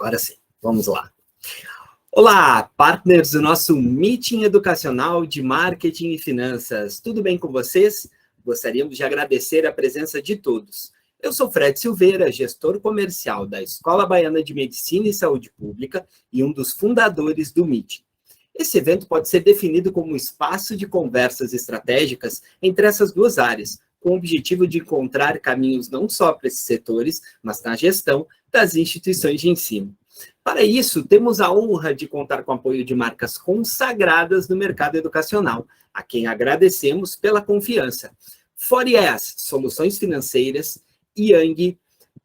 Agora sim, vamos lá. Olá, partners do nosso Meeting Educacional de Marketing e Finanças. Tudo bem com vocês? Gostaríamos de agradecer a presença de todos. Eu sou Fred Silveira, gestor comercial da Escola Baiana de Medicina e Saúde Pública e um dos fundadores do Meeting. Esse evento pode ser definido como um espaço de conversas estratégicas entre essas duas áreas, com o objetivo de encontrar caminhos não só para esses setores, mas na gestão das instituições de ensino. Para isso, temos a honra de contar com o apoio de marcas consagradas no mercado educacional, a quem agradecemos pela confiança. Forias, Soluções Financeiras, Yang,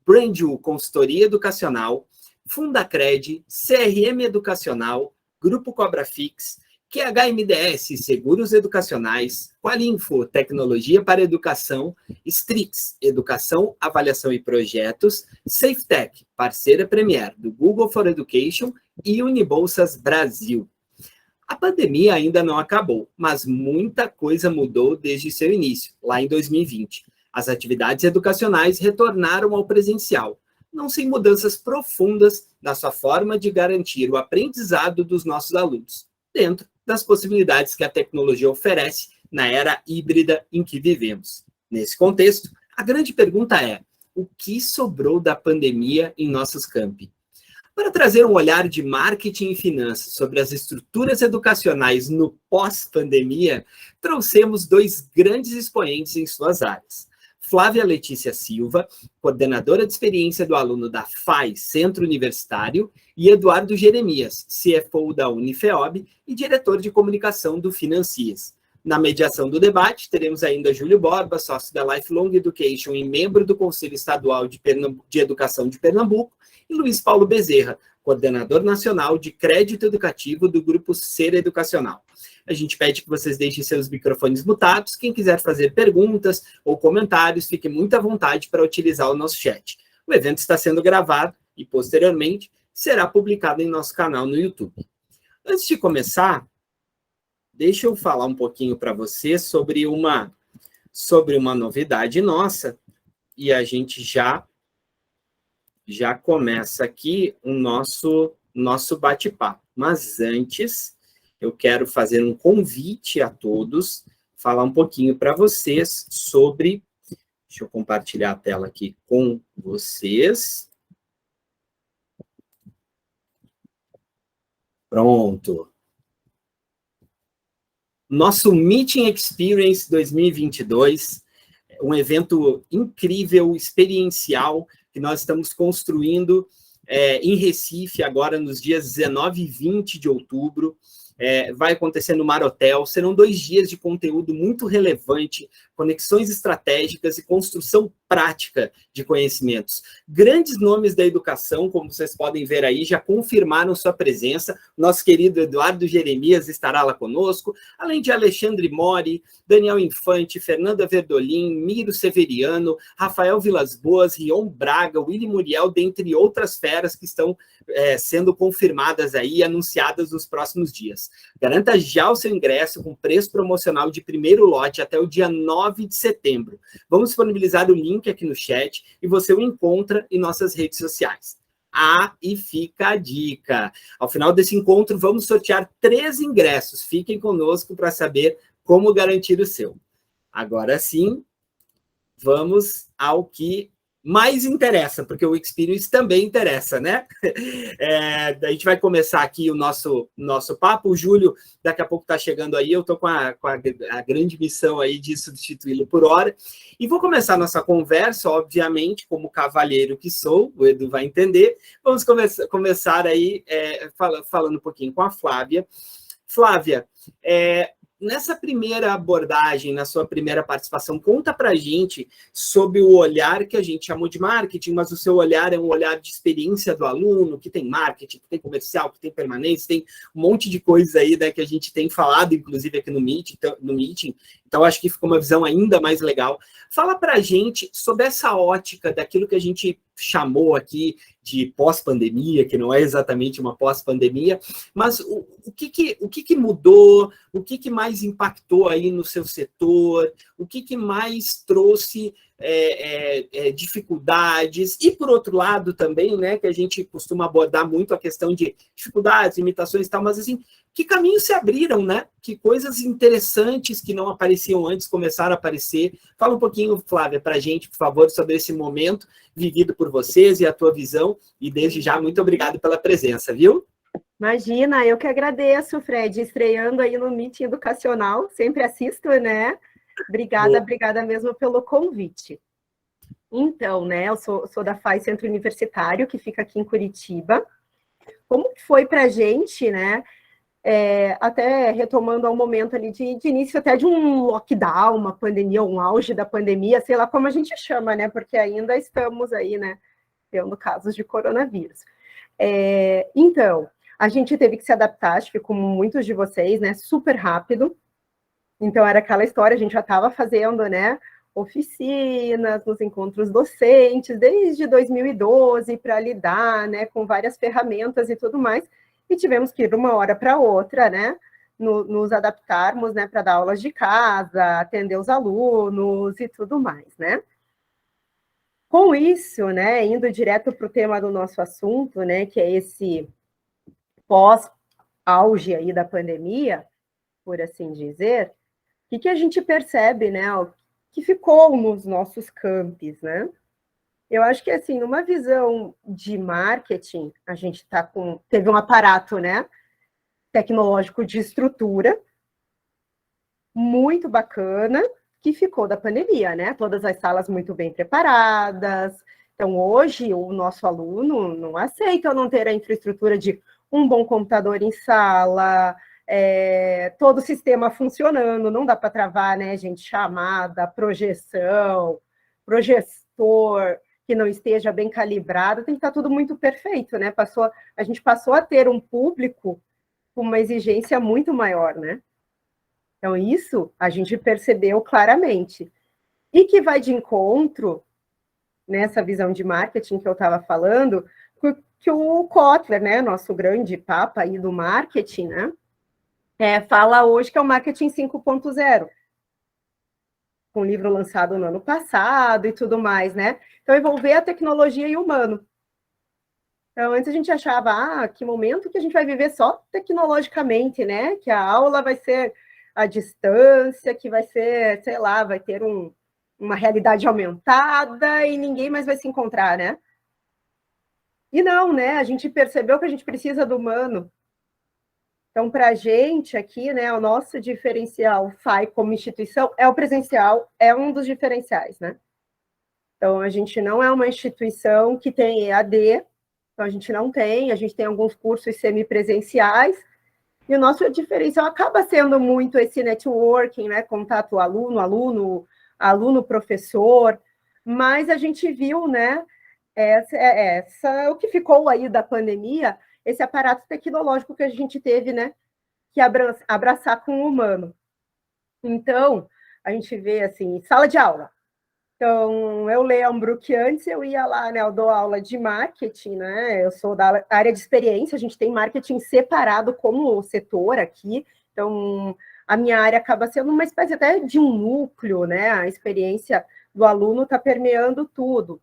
Brandu, Consultoria Educacional, Fundacred, CRM Educacional, Grupo Cobrafix, QHMDS, Seguros Educacionais, Qualinfo, Tecnologia para Educação, Strix, Educação, Avaliação e Projetos, SafeTech, parceira Premier do Google for Education e Unibolsas Brasil. A pandemia ainda não acabou, mas muita coisa mudou desde seu início, lá em 2020. As atividades educacionais retornaram ao presencial, não sem mudanças profundas na sua forma de garantir o aprendizado dos nossos alunos, dentro das possibilidades que a tecnologia oferece na era híbrida em que vivemos. Nesse contexto, a grande pergunta é: o que sobrou da pandemia em nossos campi? Para trazer um olhar de marketing e finanças sobre as estruturas educacionais no pós-pandemia, trouxemos dois grandes expoentes em suas áreas. Flávia Letícia Silva, coordenadora de experiência do aluno da FAI, Centro Universitário, e Eduardo Jeremias, CFO da Unifeob e diretor de comunicação do Financias. Na mediação do debate, teremos ainda Júlio Borba, sócio da Lifelong Education e membro do Conselho Estadual de Educação de Pernambuco, e Luiz Paulo Bezerra, coordenador nacional de crédito educativo do Grupo Ser Educacional. A gente pede que vocês deixem seus microfones mutados. Quem quiser fazer perguntas ou comentários, fique muito à vontade para utilizar o nosso chat. O evento está sendo gravado e, posteriormente, será publicado em nosso canal no YouTube. Antes de começar, deixa eu falar um pouquinho para vocês sobre uma novidade nossa, e a gente já começa aqui o nosso bate-papo. Mas antes, eu quero fazer um convite a todos, falar um pouquinho para vocês sobre... Deixa eu compartilhar a tela aqui com vocês. Pronto. Nosso Meeting Experience 2022, um evento incrível, experiencial, que nós estamos construindo em Recife, agora nos dias 19 e 20 de outubro. Vai acontecer no Mar Hotel. Serão 2 dias de conteúdo muito relevante, conexões estratégicas e construção prática de conhecimentos. Grandes nomes da educação, como vocês podem ver aí, já confirmaram sua presença. Nosso querido Eduardo Jeremias estará lá conosco, além de Alexandre Mori, Daniel Infante, Fernanda Verdolin, Miro Severiano, Rafael Vilas Boas, Rion Braga, Willy Muriel, dentre outras feras que estão sendo confirmadas aí e anunciadas nos próximos dias. Garanta já o seu ingresso com preço promocional de primeiro lote até o dia 9 de setembro. Vamos disponibilizar o link aqui no chat e você o encontra em nossas redes sociais. E fica a dica. Ao final desse encontro, vamos sortear 3 ingressos. Fiquem conosco para saber como garantir o seu. Agora sim, vamos ao que mais interessa, porque o Experience também interessa, né? A gente vai começar aqui o nosso papo. O Júlio, daqui a pouco está chegando aí, eu estou com a grande missão aí de substituí-lo por hora. E vou começar a nossa conversa, obviamente, como cavalheiro que sou, o Edu vai entender. Vamos começar aí falando um pouquinho com a Flávia. Flávia, nessa primeira abordagem, na sua primeira participação, conta para a gente sobre o olhar que a gente chamou de marketing, mas o seu olhar é um olhar de experiência do aluno, que tem marketing, que tem comercial, que tem permanência, tem um monte de coisas aí, né, que a gente tem falado, inclusive, aqui no Meeting. Então, acho que ficou uma visão ainda mais legal. Fala para a gente sobre essa ótica daquilo que a gente chamou aqui de pós-pandemia, que não é exatamente uma pós-pandemia, mas o que mudou, o que mais impactou aí no seu setor, o que mais trouxe dificuldades, e por outro lado também, né, que a gente costuma abordar muito a questão de dificuldades, limitações e tal, mas assim, que caminhos se abriram, né? Que coisas interessantes que não apareciam antes começaram a aparecer. Fala um pouquinho, Flávia, para a gente, por favor, sobre esse momento vivido por vocês e a tua visão, e desde já, muito obrigado pela presença, viu? Imagina, eu que agradeço, Fred, estreando aí no Meeting Educacional, sempre assisto, né? Obrigada mesmo pelo convite. Então, né, eu sou da FAI Centro Universitário, que fica aqui em Curitiba. Como que foi para a gente, né? Até retomando ao momento ali de início até de um lockdown, uma pandemia, um auge da pandemia, sei lá como a gente chama, né? Porque ainda estamos aí, né, tendo casos de coronavírus. Então, a gente teve que se adaptar, acho que como muitos de vocês, né, super rápido. Então, era aquela história, a gente já estava fazendo, né, oficinas, nos encontros docentes, desde 2012, para lidar, né, com várias ferramentas e tudo mais, e tivemos que ir de uma hora para outra, né, nos adaptarmos, né, para dar aulas de casa, atender os alunos e tudo mais, né. Com isso, né, indo direto para o tema do nosso assunto, né, que é esse pós-auge aí da pandemia, por assim dizer, o que a gente percebe, né, o que ficou nos nossos campos, né? Eu acho que, assim, numa visão de marketing, a gente teve um aparato, né, tecnológico de estrutura muito bacana que ficou da pandemia, né? Todas as salas muito bem preparadas. Então, hoje, o nosso aluno não aceita não ter a infraestrutura de um bom computador em sala, todo o sistema funcionando, não dá para travar, né, gente? Chamada, projeção, projetor que não esteja bem calibrado, tem que estar tudo muito perfeito, né? A gente passou a ter um público com uma exigência muito maior, né? Então, isso a gente percebeu claramente. E que vai de encontro, nessa visão de marketing que eu estava falando, que o Kotler, né, nosso grande papa aí do marketing, né, fala hoje que é o marketing 5.0, com um livro lançado no ano passado e tudo mais, né? Então, envolver a tecnologia e o humano. Então, antes a gente achava, que momento que a gente vai viver só tecnologicamente, né? Que a aula vai ser à distância, que vai ser, sei lá, vai ter uma realidade aumentada e ninguém mais vai se encontrar, né? E não, né? A gente percebeu que a gente precisa do humano. Então, para a gente aqui, né, o nosso diferencial FAI como instituição é o presencial, é um dos diferenciais, né? Então, a gente não é uma instituição que tem EAD, então a gente não tem, a gente tem alguns cursos semipresenciais, e o nosso diferencial acaba sendo muito esse networking, né, contato aluno, professor, mas a gente viu, né, o que ficou aí da pandemia, esse aparato tecnológico que a gente teve, né, que abraçar com o humano. Então, a gente vê, assim, sala de aula. Então, eu lembro que antes eu ia lá, né, eu dou aula de marketing, né, eu sou da área de experiência, a gente tem marketing separado como setor aqui, então a minha área acaba sendo uma espécie até de um núcleo, né, a experiência do aluno está permeando tudo.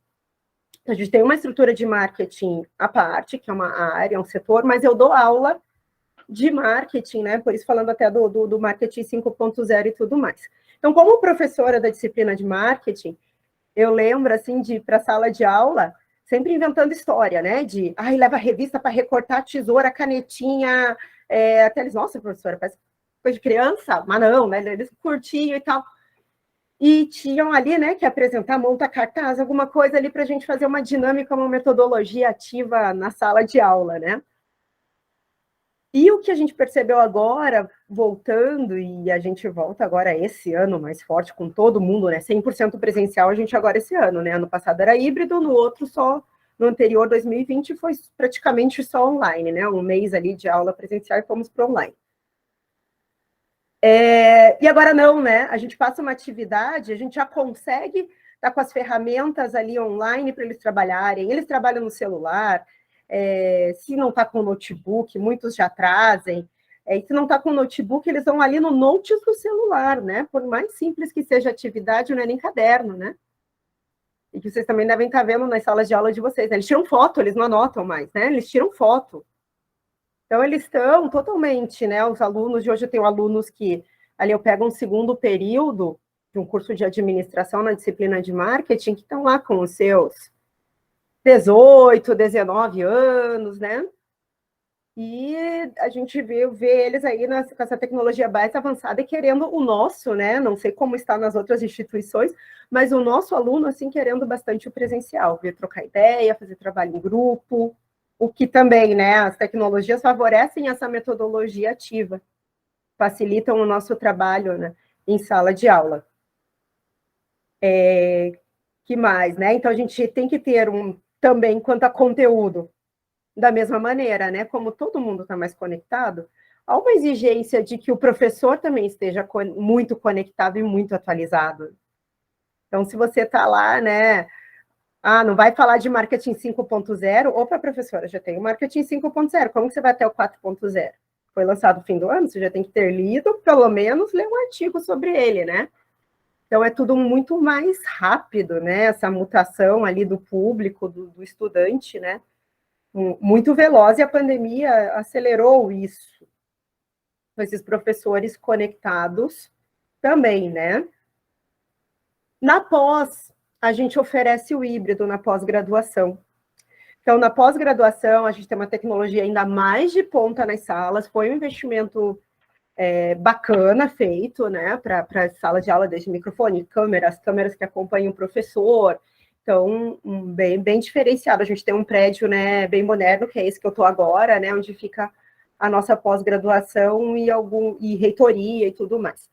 A gente tem uma estrutura de marketing à parte, que é uma área, um setor, mas eu dou aula de marketing, né, por isso falando até do marketing 5.0 e tudo mais. Então, como professora da disciplina de marketing, eu lembro, assim, de ir para a sala de aula, sempre inventando história, né? Leva a revista para recortar, tesoura, canetinha, até eles, nossa, professora, parece coisa de criança, mas não, né? Eles curtiam e tal. E tinham ali, né, que apresentar, monta cartaz, alguma coisa ali para a gente fazer uma dinâmica, uma metodologia ativa na sala de aula, né? E o que a gente percebeu agora, voltando, e a gente volta agora esse ano mais forte com todo mundo, né? 100% presencial a gente agora esse ano, né? Ano passado era híbrido, no outro só, no anterior, 2020, foi praticamente só online, né? Um mês ali de aula presencial e fomos para online. E agora não, né? A gente passa uma atividade, a gente já consegue estar com as ferramentas ali online para eles trabalharem, eles trabalham no celular, se não está com notebook, muitos já trazem, e se não está com notebook, eles vão ali no notes do celular, né? Por mais simples que seja a atividade, não é nem caderno, né? e que vocês também devem estar vendo nas salas de aula de vocês, né? Eles tiram foto, eles não anotam mais, né? Eles tiram foto. Então, eles estão totalmente, né? Os alunos de hoje, eu tenho alunos que ali eu pego um segundo período de um curso de administração na disciplina de marketing, que estão lá com os seus 18, 19 anos, né? E a gente vê eles aí com essa tecnologia mais avançada e querendo o nosso, né? Não sei como está nas outras instituições, mas o nosso aluno, assim, querendo bastante o presencial, vir trocar ideia, fazer trabalho em grupo, o que também, né? As tecnologias favorecem essa metodologia ativa, facilitam o nosso trabalho, né, em sala de aula. Que mais, né? Então, a gente tem que ter também, quanto a conteúdo, da mesma maneira, né? Como todo mundo está mais conectado, há uma exigência de que o professor também esteja muito conectado e muito atualizado. Então, se você está lá, né? Não vai falar de marketing 5.0? Opa, professora, já tem o marketing 5.0. Como que você vai até o 4.0? Foi lançado no fim do ano, você já tem que ter lido, pelo menos, ler um artigo sobre ele, né? Então, é tudo muito mais rápido, né? Essa mutação ali do público, do estudante, né? Muito veloz, e a pandemia acelerou isso. Esses professores conectados também, né? Na pós, a gente oferece o híbrido na pós-graduação. Então, na pós-graduação, a gente tem uma tecnologia ainda mais de ponta nas salas, foi um investimento bacana feito, né, para a sala de aula, desde microfone, câmeras que acompanham o professor. Então, bem diferenciado. A gente tem um prédio, né, bem moderno, que é esse que eu estou agora, né, onde fica a nossa pós-graduação e reitoria e tudo mais.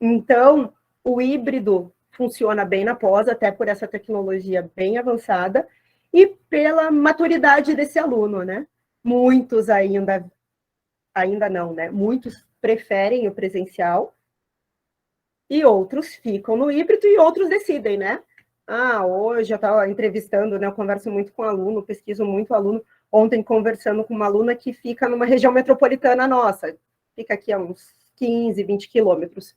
Então, o híbrido funciona bem na pós, até por essa tecnologia bem avançada e pela maturidade desse aluno, né? Muitos ainda não, né? Muitos preferem o presencial e outros ficam no híbrido e outros decidem, né? Hoje eu estava entrevistando, né? Eu converso muito com aluno, pesquiso muito aluno. Ontem conversando com uma aluna que fica numa região metropolitana nossa, fica aqui a uns 15, 20 quilômetros.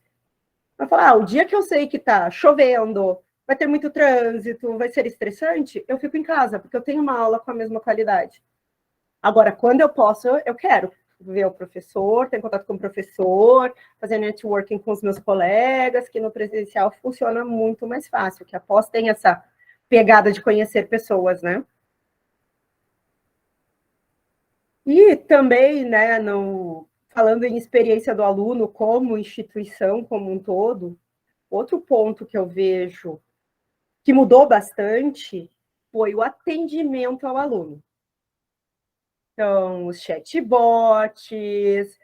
Vai falar, o dia que eu sei que está chovendo, vai ter muito trânsito, vai ser estressante, eu fico em casa, porque eu tenho uma aula com a mesma qualidade. Agora, quando eu posso, eu quero ver o professor, ter contato com o professor, fazer networking com os meus colegas, que no presencial funciona muito mais fácil, que a pós tem essa pegada de conhecer pessoas, né? E também, né, falando em experiência do aluno como instituição como um todo, outro ponto que eu vejo que mudou bastante foi o atendimento ao aluno. Então, os chatbots,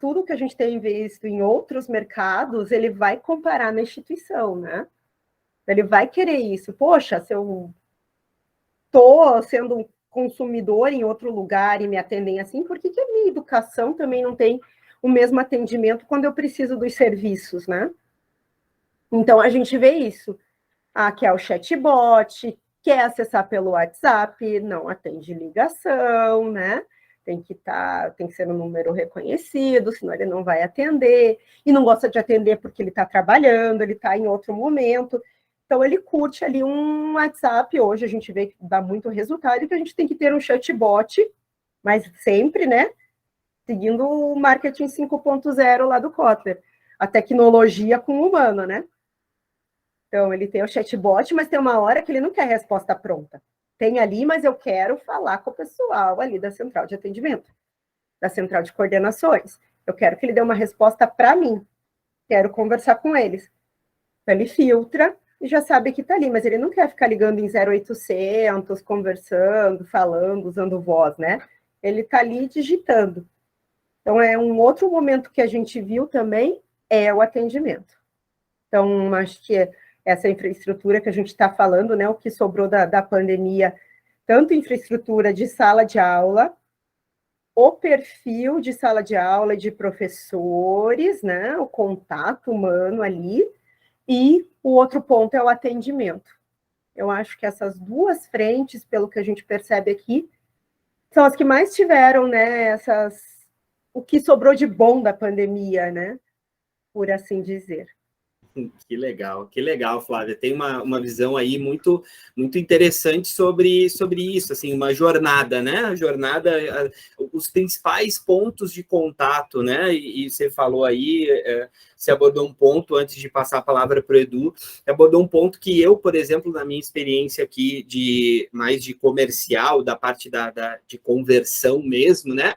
tudo que a gente tem visto em outros mercados, ele vai comparar na instituição, né? Ele vai querer isso. Poxa, se eu estou sendo um consumidor em outro lugar e me atendem assim, por que a minha educação também não tem o mesmo atendimento quando eu preciso dos serviços, né? Então, a gente vê isso. Que é o chatbot, quer acessar pelo WhatsApp, não atende ligação, né? Tem que ser um número reconhecido, senão ele não vai atender, e não gosta de atender porque ele está trabalhando, ele está em outro momento. Então, ele curte ali um WhatsApp. Hoje a gente vê que dá muito resultado e que a gente tem que ter um chatbot, mas sempre, né? Seguindo o marketing 5.0 lá do Kotler. A tecnologia com o humano, né? Então, ele tem o chatbot, mas tem uma hora que ele não quer resposta pronta. Tem ali, mas eu quero falar com o pessoal ali da central de atendimento, da central de coordenações. Eu quero que ele dê uma resposta para mim. Quero conversar com eles. Então, ele filtra e já sabe que está ali, mas ele não quer ficar ligando em 0800, conversando, falando, usando voz, né? Ele está ali digitando. Então, é um outro momento que a gente viu também, é o atendimento. Então, acho que essa infraestrutura que a gente está falando, né, o que sobrou da pandemia, tanto infraestrutura de sala de aula, o perfil de sala de aula e de professores, né, o contato humano ali, e o outro ponto é o atendimento. Eu acho que essas duas frentes, pelo que a gente percebe aqui, são as que mais tiveram, né, o que sobrou de bom da pandemia, né, por assim dizer. Que legal, Flávia. Tem uma visão aí muito, muito interessante sobre isso, assim, uma jornada, né? A jornada, os principais pontos de contato, né? E você falou aí, você abordou um ponto, antes de passar a palavra para o Edu, abordou um ponto que eu, por exemplo, na minha experiência aqui mais de comercial, da parte de conversão mesmo, né?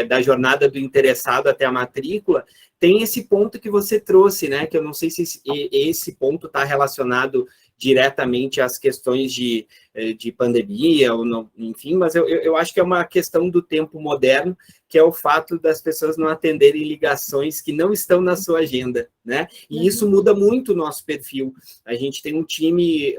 Da jornada do interessado até a matrícula, tem esse ponto que você trouxe, né? Que eu não sei se esse ponto está relacionado diretamente às questões de pandemia, ou não, enfim, mas eu acho que é uma questão do tempo moderno, que é o fato das pessoas não atenderem ligações que não estão na sua agenda, né? E isso muda muito o nosso perfil. A gente tem um time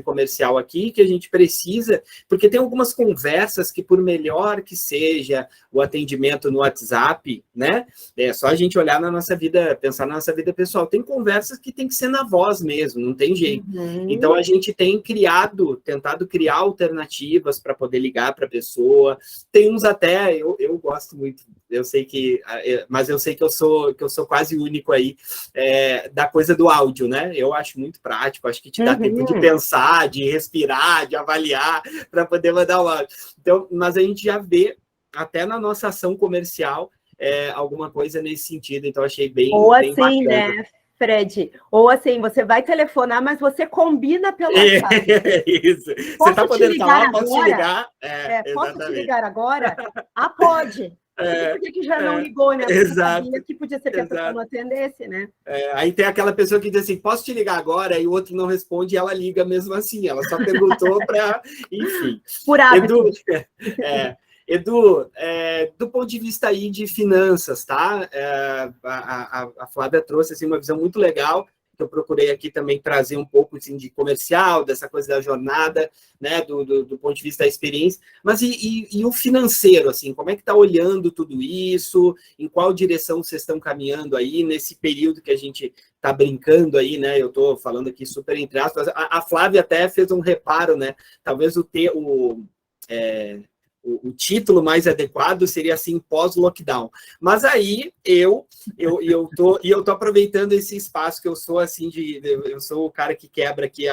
comercial aqui que a gente precisa, porque tem algumas conversas que, por melhor que seja o atendimento no WhatsApp, né? É só a gente olhar na nossa vida, pensar na nossa vida pessoal. Tem conversas que tem que ser na voz mesmo, não tem jeito. Então, a gente tem tentado criar alternativas para poder ligar para a pessoa. Tem uns até, eu gosto muito, mas eu sei que eu sou quase único aí, da coisa do áudio, né? Eu acho muito prático, acho que te dá tempo de pensar, de respirar, de avaliar, para poder mandar o áudio. Então, mas a gente já vê, até na nossa ação comercial, alguma coisa nesse sentido, então achei bem assim, bacana. Né, Fred? Ou assim, você vai telefonar, mas você combina pelo WhatsApp. Isso. Você está podendo falar? Posso te ligar? Posso te ligar agora? Ah, pode. Por que já não ligou, né? Porque sabia que podia ser que a pessoa não atendesse, né? Aí tem aquela pessoa que diz assim, posso te ligar agora? E o outro não responde e ela liga mesmo assim. Ela só perguntou para... Enfim. Por hábito. Edu, do ponto de vista aí de finanças, tá? A Flávia trouxe assim, uma visão muito legal, que eu procurei aqui também trazer um pouco assim, de comercial, dessa coisa da jornada, né, do ponto de vista da experiência, mas e o financeiro, assim, como é que está olhando tudo isso, em qual direção vocês estão caminhando aí, nesse período que a gente está brincando aí, né, eu estou falando aqui super entre aspas, a Flávia até fez um reparo, né, talvez o título mais adequado seria assim, pós-lockdown. Mas aí eu tô aproveitando esse espaço que eu sou assim, eu sou o cara que quebra aqui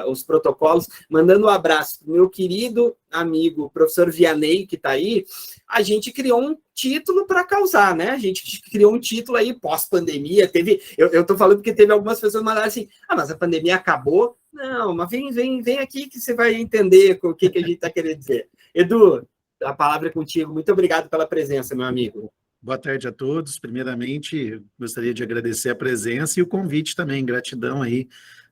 os protocolos, mandando um abraço para o meu querido amigo, professor Vianney, que está aí. A gente criou um título para causar, né? A gente criou um título aí pós-pandemia. Eu estou falando porque teve algumas pessoas que mandaram assim, mas a pandemia acabou. Não, mas vem aqui que você vai entender o que a gente está querendo dizer. Edu, a palavra é contigo. Muito obrigado pela presença, meu amigo. Boa tarde a todos. Primeiramente, gostaria de agradecer a presença e o convite também. Gratidão aí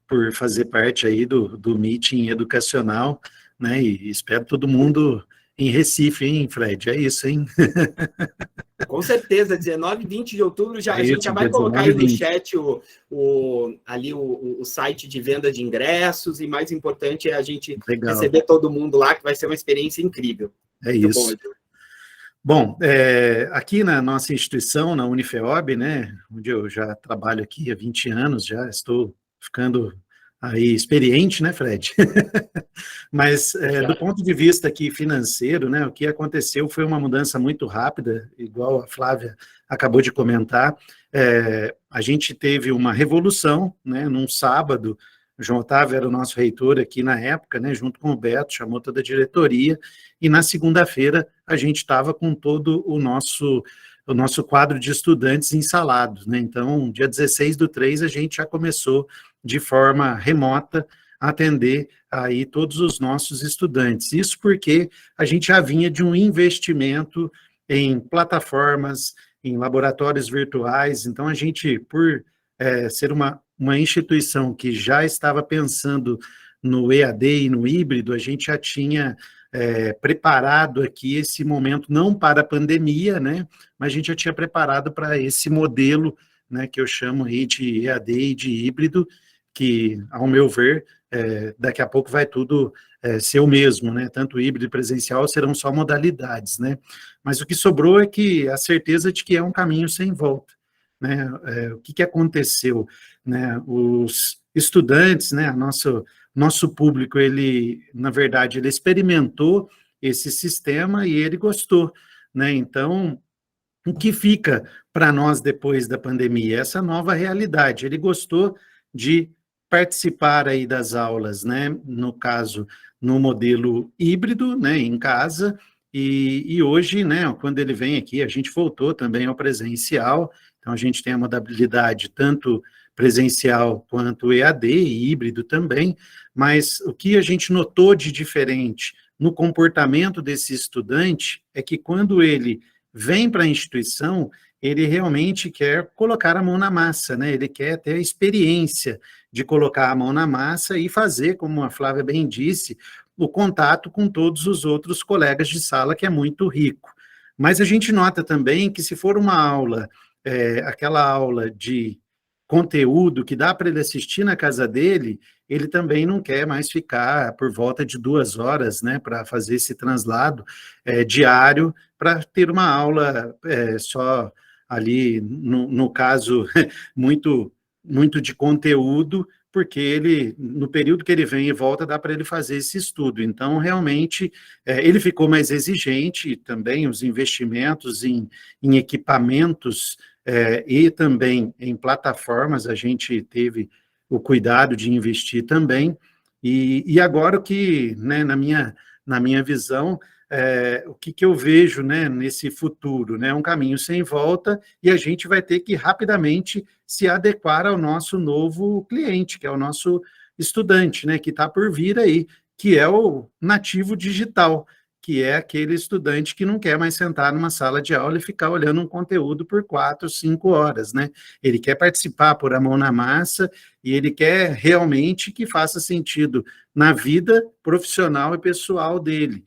por fazer parte aí do meeting educacional, né? E espero todo mundo em Recife, hein, Fred? É isso, hein? Com certeza, 19 e 20 de outubro, a gente já vai colocar aí no chat o site de venda de ingressos, e mais importante é a gente receber todo mundo lá, que vai ser uma experiência incrível. É muito isso. Bom, aqui na nossa instituição, na Unifeob, né, onde eu já trabalho aqui há 20 anos, já estou ficando aí experiente, né, Fred? Mas do ponto de vista aqui financeiro, né, o que aconteceu foi uma mudança muito rápida, igual a Flávia acabou de comentar. A gente teve uma revolução, né, num sábado. O João Otávio era o nosso reitor aqui na época, né, junto com o Beto, chamou toda a diretoria, e na segunda-feira a gente estava com todo o nosso quadro de estudantes instalados, né? Então, dia 16/3, a gente já começou de forma remota a atender aí todos os nossos estudantes. Isso porque a gente já vinha de um investimento em plataformas, em laboratórios virtuais. Então, a gente, por ser uma instituição que já estava pensando no EAD e no híbrido, a gente já tinha preparado aqui esse momento, não para a pandemia, né, mas a gente já tinha preparado para esse modelo, né, que eu chamo aí de EAD e de híbrido, que, ao meu ver, daqui a pouco vai tudo ser o mesmo, né, tanto híbrido e presencial serão só modalidades, né, mas o que sobrou é que a certeza de que é um caminho sem volta, né, o que aconteceu, né, os estudantes, né, nosso público, ele, na verdade, ele experimentou esse sistema e ele gostou, né, então, o que fica para nós depois da pandemia? Essa nova realidade. Ele gostou de participar aí das aulas, né? No caso, no modelo híbrido, né? Em casa, e hoje, né? Quando ele vem aqui, a gente voltou também ao presencial, então a gente tem a modalidade tanto presencial quanto EAD, e híbrido também, mas o que a gente notou de diferente no comportamento desse estudante é que quando ele vem para a instituição, ele realmente quer colocar a mão na massa, né? Ele quer ter a experiência de colocar a mão na massa e fazer, como a Flávia bem disse, o contato com todos os outros colegas de sala, que é muito rico. Mas a gente nota também que se for uma aula, aquela aula de conteúdo que dá para ele assistir na casa dele, ele também não quer mais ficar por volta de 2 horas, né, para fazer esse translado diário, para ter uma aula só ali, no caso, muito, muito de conteúdo, porque ele, no período que ele vem e volta, dá para ele fazer esse estudo. Então, realmente, ele ficou mais exigente, também os investimentos em equipamentos e também em plataformas, a gente teve o cuidado de investir também, e agora o que, né, na minha visão, o que eu vejo, né, nesse futuro, né, um caminho sem volta, e a gente vai ter que rapidamente se adequar ao nosso novo cliente, que é o nosso estudante, né, que está por vir aí, que é o nativo digital, que é aquele estudante que não quer mais sentar numa sala de aula e ficar olhando um conteúdo por 4, 5 horas, né? Ele quer participar, pôr a mão na massa, e ele quer realmente que faça sentido na vida profissional e pessoal dele.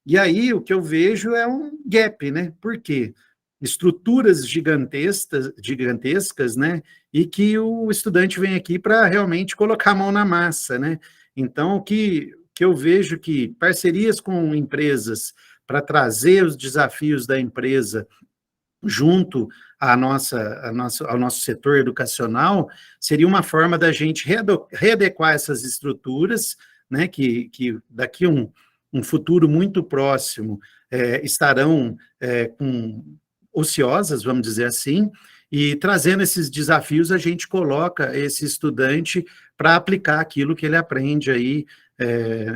E aí o que eu vejo é um gap, né? Por quê? Estruturas gigantescas, né? E que o estudante vem aqui para realmente colocar a mão na massa, né? Então, o que eu vejo que parcerias com empresas para trazer os desafios da empresa junto ao nosso setor educacional, seria uma forma da gente readequar essas estruturas, né, que daqui um futuro muito próximo estarão ociosas, vamos dizer assim, e trazendo esses desafios, a gente coloca esse estudante para aplicar aquilo que ele aprende aí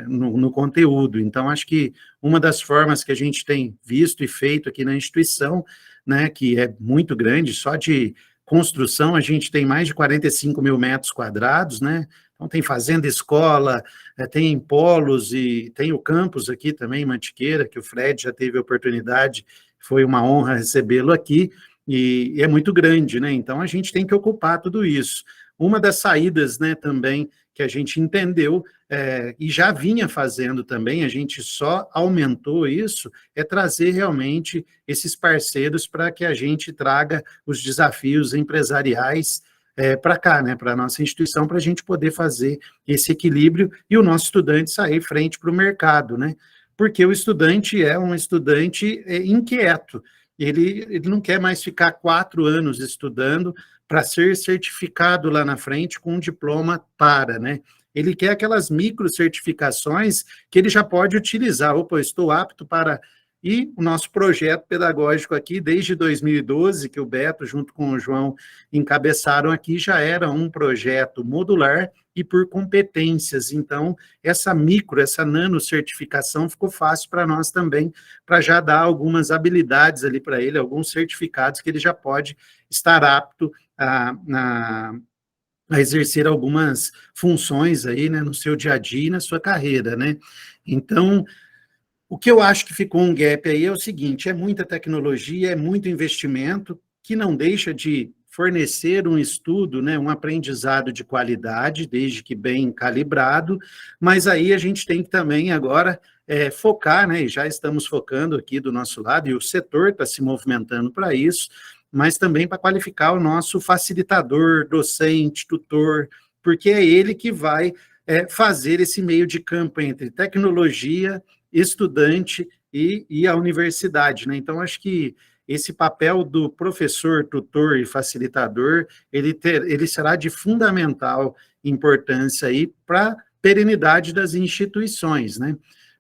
no conteúdo. Então, acho que uma das formas que a gente tem visto e feito aqui na instituição, né, que é muito grande, só de construção a gente tem mais de 45 mil metros quadrados, né? Então tem fazenda, escola, tem polos e tem o campus aqui também, Mantiqueira, que o Fred já teve a oportunidade, foi uma honra recebê-lo aqui, e é muito grande, né? Então a gente tem que ocupar tudo isso. Uma das saídas, né, também, que a gente entendeu, e já vinha fazendo também, a gente só aumentou isso, é trazer realmente esses parceiros para que a gente traga os desafios empresariais para cá, né, para a nossa instituição, para a gente poder fazer esse equilíbrio e o nosso estudante sair frente para o mercado, né? Porque o estudante é um estudante inquieto, ele não quer mais ficar 4 anos estudando para ser certificado lá na frente com um diploma né? Ele quer aquelas microcertificações que ele já pode utilizar. Opa, estou apto para... E o nosso projeto pedagógico aqui, desde 2012, que o Beto, junto com o João, encabeçaram aqui, já era um projeto modular e por competências. Então, essa nano certificação ficou fácil para nós também, para já dar algumas habilidades ali para ele, alguns certificados que ele já pode estar apto a exercer algumas funções aí, né, no seu dia a dia e na sua carreira, né? Então, o que eu acho que ficou um gap aí é o seguinte, é muita tecnologia, é muito investimento, que não deixa de fornecer um estudo, né, um aprendizado de qualidade, desde que bem calibrado, mas aí a gente tem que também agora focar, né, e já estamos focando aqui do nosso lado, e o setor está se movimentando para isso, mas também para qualificar o nosso facilitador, docente, tutor, porque é ele que vai fazer esse meio de campo entre tecnologia, estudante e a universidade, né? Então, acho que esse papel do professor, tutor e facilitador, ele será de fundamental importância aí para a perenidade das instituições, né?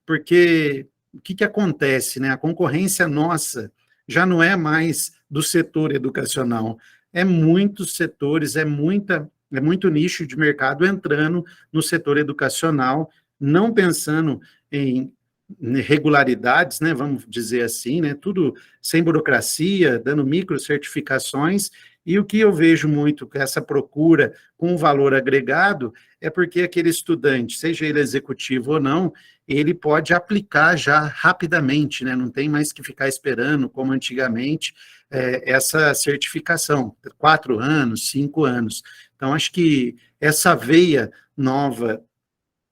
Porque o que acontece, né? A concorrência nossa já não é mais do setor educacional. É muitos setores, é muito nicho de mercado entrando no setor educacional, não pensando em regularidades, né, vamos dizer assim, né, tudo sem burocracia, dando microcertificações, e o que eu vejo muito com essa procura com valor agregado é porque aquele estudante, seja ele executivo ou não, ele pode aplicar já rapidamente, né, não tem mais que ficar esperando, como antigamente, essa certificação, 4 anos, 5 anos. Então, acho que essa veia nova,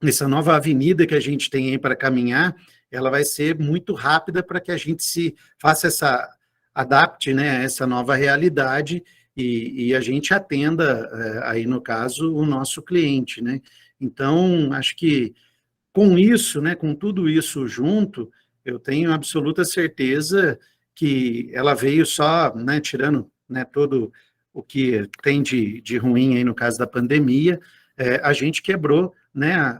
essa nova avenida que a gente tem aí para caminhar, ela vai ser muito rápida para que a gente se faça adapte, né, a essa nova realidade e a gente atenda, aí no caso, o nosso cliente, né. Então, acho que com isso, né, com tudo isso junto, eu tenho absoluta certeza que ela veio só, né, tirando, né, todo o que tem de ruim aí no caso da pandemia, a gente quebrou, né,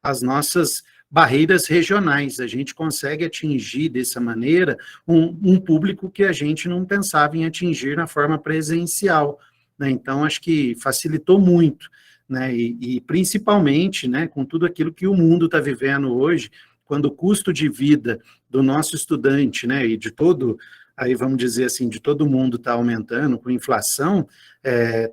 as nossas barreiras regionais, a gente consegue atingir dessa maneira um público que a gente não pensava em atingir na forma presencial, né, então acho que facilitou muito, né, e principalmente, né, com tudo aquilo que o mundo está vivendo hoje, quando o custo de vida do nosso estudante, né, e de todo, aí vamos dizer assim, de todo mundo está aumentando com inflação,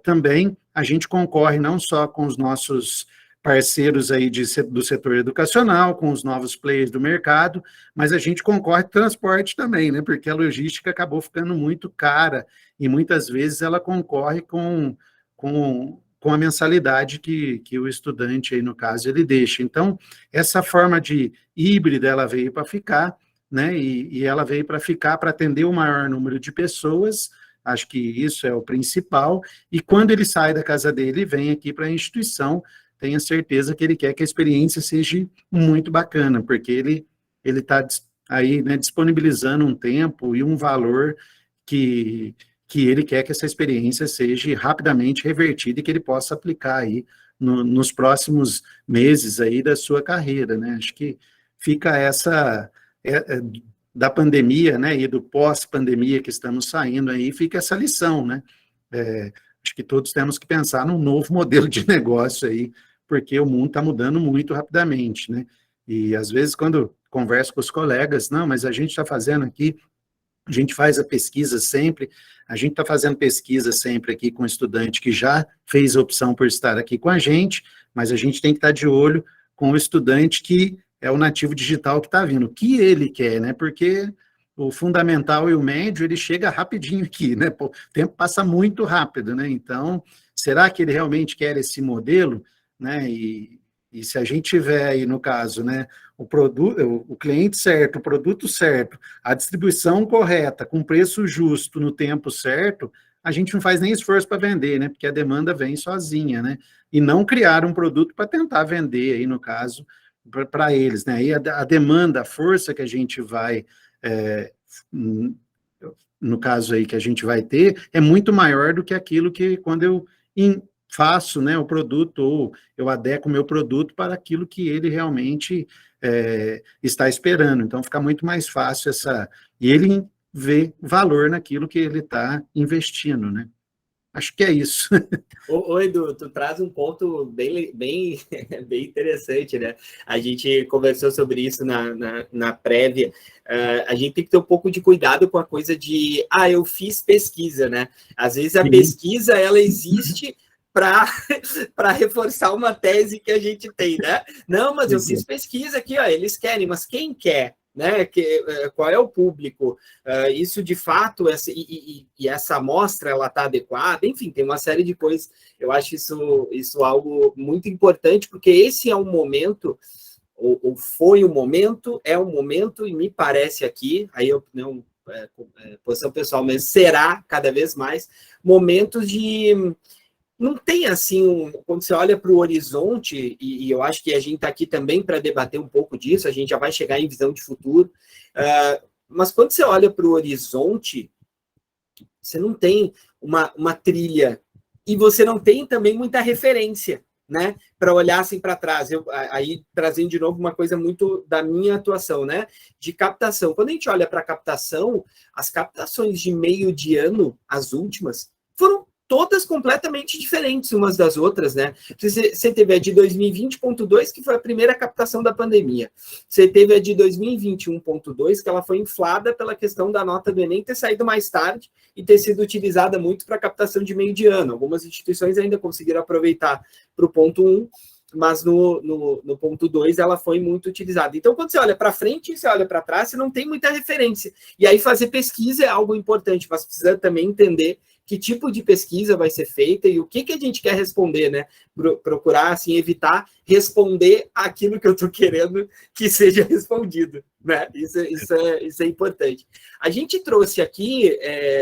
também a gente concorre não só com os nossos parceiros aí do setor educacional, com os novos players do mercado, mas a gente concorre com o transporte também, né, porque a logística acabou ficando muito cara, e muitas vezes ela concorre com a mensalidade que o estudante, aí no caso, ele deixa. Então, essa forma de híbrida, ela veio para ficar, né, e ela veio para ficar, para atender o maior número de pessoas, acho que isso é o principal, e quando ele sai da casa dele e vem aqui para a instituição, tenha certeza que ele quer que a experiência seja muito bacana, porque ele está aí, né, disponibilizando um tempo e um valor que ele quer que essa experiência seja rapidamente revertida e que ele possa aplicar aí nos próximos meses aí da sua carreira, né? Acho que fica essa, da pandemia, né, e do pós-pandemia que estamos saindo aí, fica essa lição, né? Acho que todos temos que pensar num novo modelo de negócio aí, porque o mundo está mudando muito rapidamente, né? E às vezes quando converso com os colegas, não, mas a gente está fazendo aqui, a gente faz a pesquisa sempre, a gente está fazendo pesquisa sempre aqui com o estudante que já fez a opção por estar aqui com a gente, mas a gente tem que estar de olho com o estudante que é o nativo digital que está vindo, o que ele quer, né? Porque o fundamental e o médio, ele chega rapidinho aqui, né? O tempo passa muito rápido, né? Então, será que ele realmente quer esse modelo, né? E se a gente tiver aí, no caso, né, o cliente certo, o produto certo, a distribuição correta, com preço justo, no tempo certo, a gente não faz nem esforço para vender, né? Porque a demanda vem sozinha, né? E não criar um produto para tentar vender aí, no caso, para eles, né? Aí a demanda, a força que a gente vai, no caso aí que a gente vai ter, é muito maior do que aquilo que quando eu faço, né, o produto, ou eu adequo o meu produto para aquilo que ele realmente está esperando. Então, fica muito mais fácil e ele vê valor naquilo que ele está investindo, né? Acho que é isso. Ô, Edu, tu traz um ponto bem, bem, bem interessante, né? A gente conversou sobre isso na prévia. A gente tem que ter um pouco de cuidado com a coisa de, eu fiz pesquisa, né? Às vezes a pesquisa, ela existe para reforçar uma tese que a gente tem, né? Não, mas eu fiz pesquisa aqui, ó, eles querem, mas quem quer? Né, qual é o público, isso de fato, essa amostra ela está adequada, enfim, tem uma série de coisas. Eu acho isso algo muito importante, porque esse é um momento, ou foi um momento, é um momento, e me parece aqui, aí eu não, posição pessoal, mas será cada vez mais momentos de. Não tem assim, quando você olha para o horizonte, e eu acho que a gente está aqui também para debater um pouco disso, a gente já vai chegar em visão de futuro, mas quando você olha para o horizonte, você não tem uma trilha, e você não tem também muita referência, né, para olhar assim para trás, aí trazendo de novo uma coisa muito da minha atuação, né, de captação. Quando a gente olha para captação, as captações de meio de ano, as últimas, foram todas completamente diferentes umas das outras, né? Você teve a de 2020.2, que foi a primeira captação da pandemia. Você teve a de 2021.2, que ela foi inflada pela questão da nota do Enem ter saído mais tarde e ter sido utilizada muito para captação de meio de ano. Algumas instituições ainda conseguiram aproveitar para o ponto 1, mas no ponto 2 ela foi muito utilizada. Então, quando você olha para frente e você olha para trás, você não tem muita referência. E aí fazer pesquisa é algo importante, mas precisa também entender que tipo de pesquisa vai ser feita e o que a gente quer responder, né? Procurar, assim, evitar responder aquilo que eu estou querendo que seja respondido, né? Isso é importante. A gente trouxe aqui,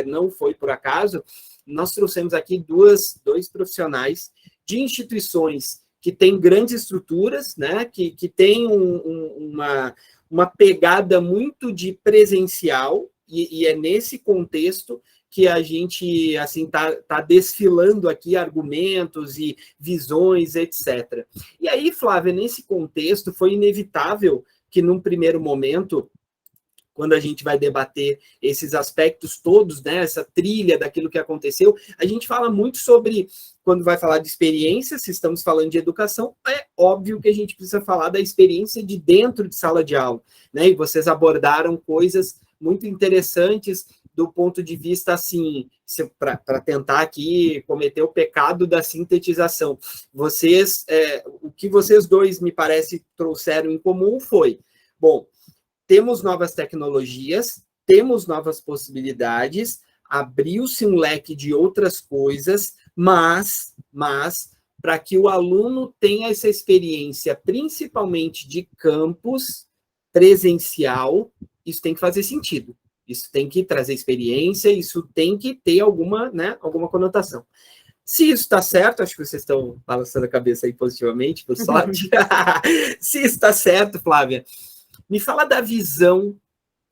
não foi por acaso, nós trouxemos aqui dois profissionais de instituições que têm grandes estruturas, né? Que têm uma pegada muito de presencial, e é nesse contexto que a gente assim tá desfilando aqui argumentos e visões, etc. E aí, Flávia, nesse contexto, foi inevitável que, num primeiro momento, quando a gente vai debater esses aspectos todos, né, essa trilha daquilo que aconteceu, a gente fala muito sobre, quando vai falar de experiência, se estamos falando de educação, é óbvio que a gente precisa falar da experiência de dentro de sala de aula, né, e vocês abordaram coisas muito interessantes do ponto de vista, assim, para tentar aqui cometer o pecado da sintetização. O que vocês dois, me parece, trouxeram em comum foi, bom, temos novas tecnologias, temos novas possibilidades, abriu-se um leque de outras coisas, mas para que o aluno tenha essa experiência, principalmente de campus, presencial, isso tem que fazer sentido. Isso tem que trazer experiência, isso tem que ter alguma conotação. Se isso está certo, acho que vocês estão balançando a cabeça aí positivamente, por sorte. Se isso está certo, Flávia, me fala da visão,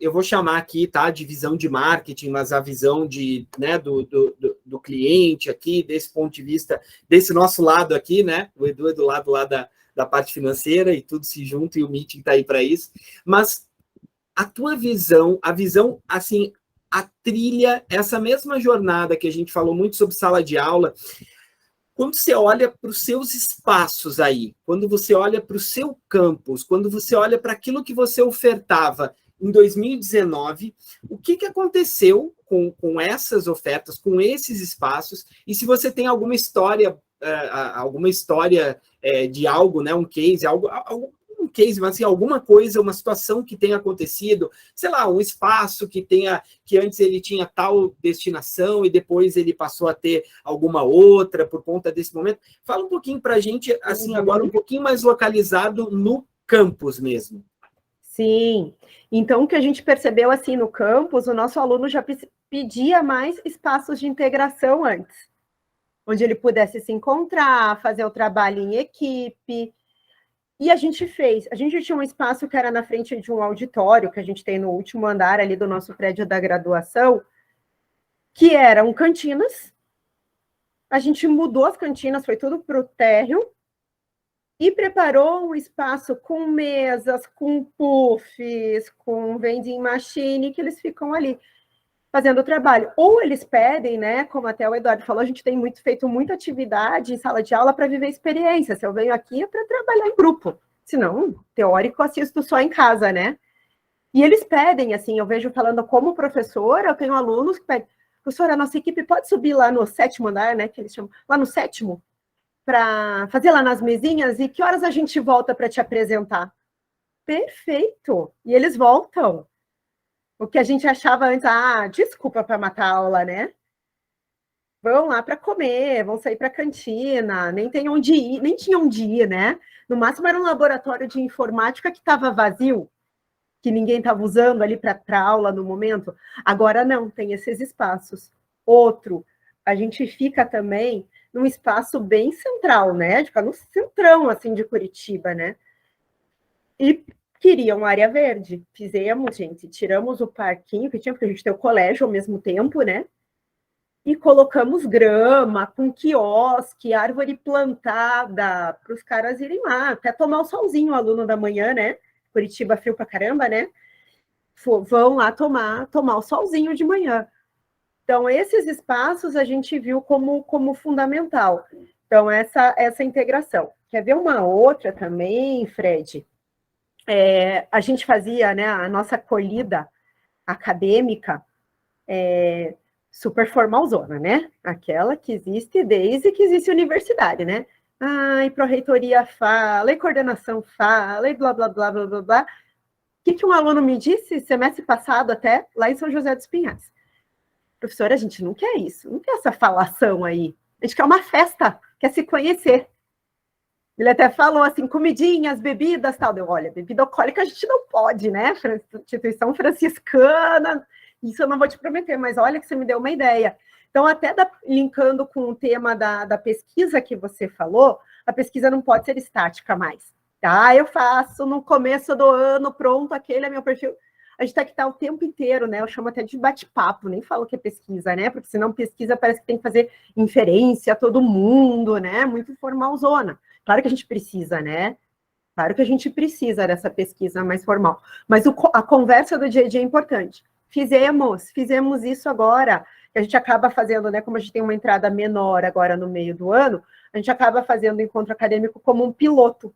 eu vou chamar aqui, tá, de visão de marketing, mas a visão né, do cliente aqui, desse ponto de vista, desse nosso lado aqui, né, o Edu é do lado lá da parte financeira e tudo se junta e o meeting está aí para isso, mas a tua visão, assim, a trilha, essa mesma jornada que a gente falou muito sobre sala de aula, quando você olha para os seus espaços aí, quando você olha para o seu campus, quando você olha para aquilo que você ofertava em 2019, o que aconteceu com essas ofertas, com esses espaços, e se você tem alguma história de algo, né, um case, um case, mas assim, alguma coisa, uma situação que tenha acontecido, sei lá, um espaço que antes ele tinha tal destinação e depois ele passou a ter alguma outra por conta desse momento. Fala um pouquinho para a gente, assim, agora um pouquinho mais localizado no campus mesmo. Sim, então o que a gente percebeu assim no campus, o nosso aluno já pedia mais espaços de integração antes, onde ele pudesse se encontrar, fazer o trabalho em equipe. E a gente tinha um espaço que era na frente de um auditório, que a gente tem no último andar ali do nosso prédio da graduação, que eram cantinas. A gente mudou as cantinas, foi tudo para o térreo, e preparou um espaço com mesas, com puffs, com vending machine, que eles ficam ali fazendo o trabalho. Ou eles pedem, né, como até o Eduardo falou, a gente tem feito muita atividade em sala de aula para viver experiência. Se eu venho aqui é para trabalhar em grupo. Senão, teórico, assisto só em casa, né? E eles pedem, assim, eu vejo falando como professora, eu tenho alunos que pedem, professora, a nossa equipe pode subir lá no 7º andar, né, que eles chamam, lá no 7º, para fazer lá nas mesinhas, e que horas a gente volta para te apresentar? Perfeito! E eles voltam. O que a gente achava antes, desculpa para matar a aula, né? Vão lá para comer, vão sair para a cantina, nem tinha onde ir, né? No máximo era um laboratório de informática que estava vazio, que ninguém estava usando ali para aula no momento. Agora não, tem esses espaços. Outro, a gente fica também num espaço bem central, né? Fica no centrão, assim, de Curitiba, né? E queriam área verde. Fizemos, gente, tiramos o parquinho que tinha, porque a gente tem o colégio ao mesmo tempo, né? e colocamos grama, com quiosque, árvore plantada, para os caras irem lá, até tomar o solzinho, o aluno da manhã, né? Curitiba frio pra caramba, né? Vão lá tomar o solzinho de manhã. Então, esses espaços a gente viu como fundamental. Então, essa integração. Quer ver uma outra também, Fred? A gente fazia, né, a nossa acolhida acadêmica super formalzona, né? Aquela que existe desde que existe universidade, né? E pró-reitoria fala, e coordenação fala, e blá, blá, blá, blá, blá, blá. O que um aluno me disse, semestre passado até, lá em São José dos Pinhais? Professora, a gente não quer isso, não quer essa falação aí. A gente quer uma festa, quer se conhecer. Ele até falou assim, comidinhas, bebidas, tal. Olha, bebida alcoólica a gente não pode, né? Instituição franciscana, isso eu não vou te prometer, mas olha que você me deu uma ideia. Então, até linkando com o tema da pesquisa que você falou, a pesquisa não pode ser estática mais. Eu faço no começo do ano, pronto, aquele é meu perfil. A gente tem que estar o tempo inteiro, né? Eu chamo até de bate-papo, nem falo que é pesquisa, né? Porque senão pesquisa parece que tem que fazer inferência a todo mundo, né? Muito formalzona. Claro que a gente precisa, né? Claro que a gente precisa dessa pesquisa mais formal. Mas a conversa do dia a dia é importante. Fizemos isso agora. A gente acaba fazendo, né? Como a gente tem uma entrada menor agora no meio do ano, a gente acaba fazendo o encontro acadêmico como um piloto.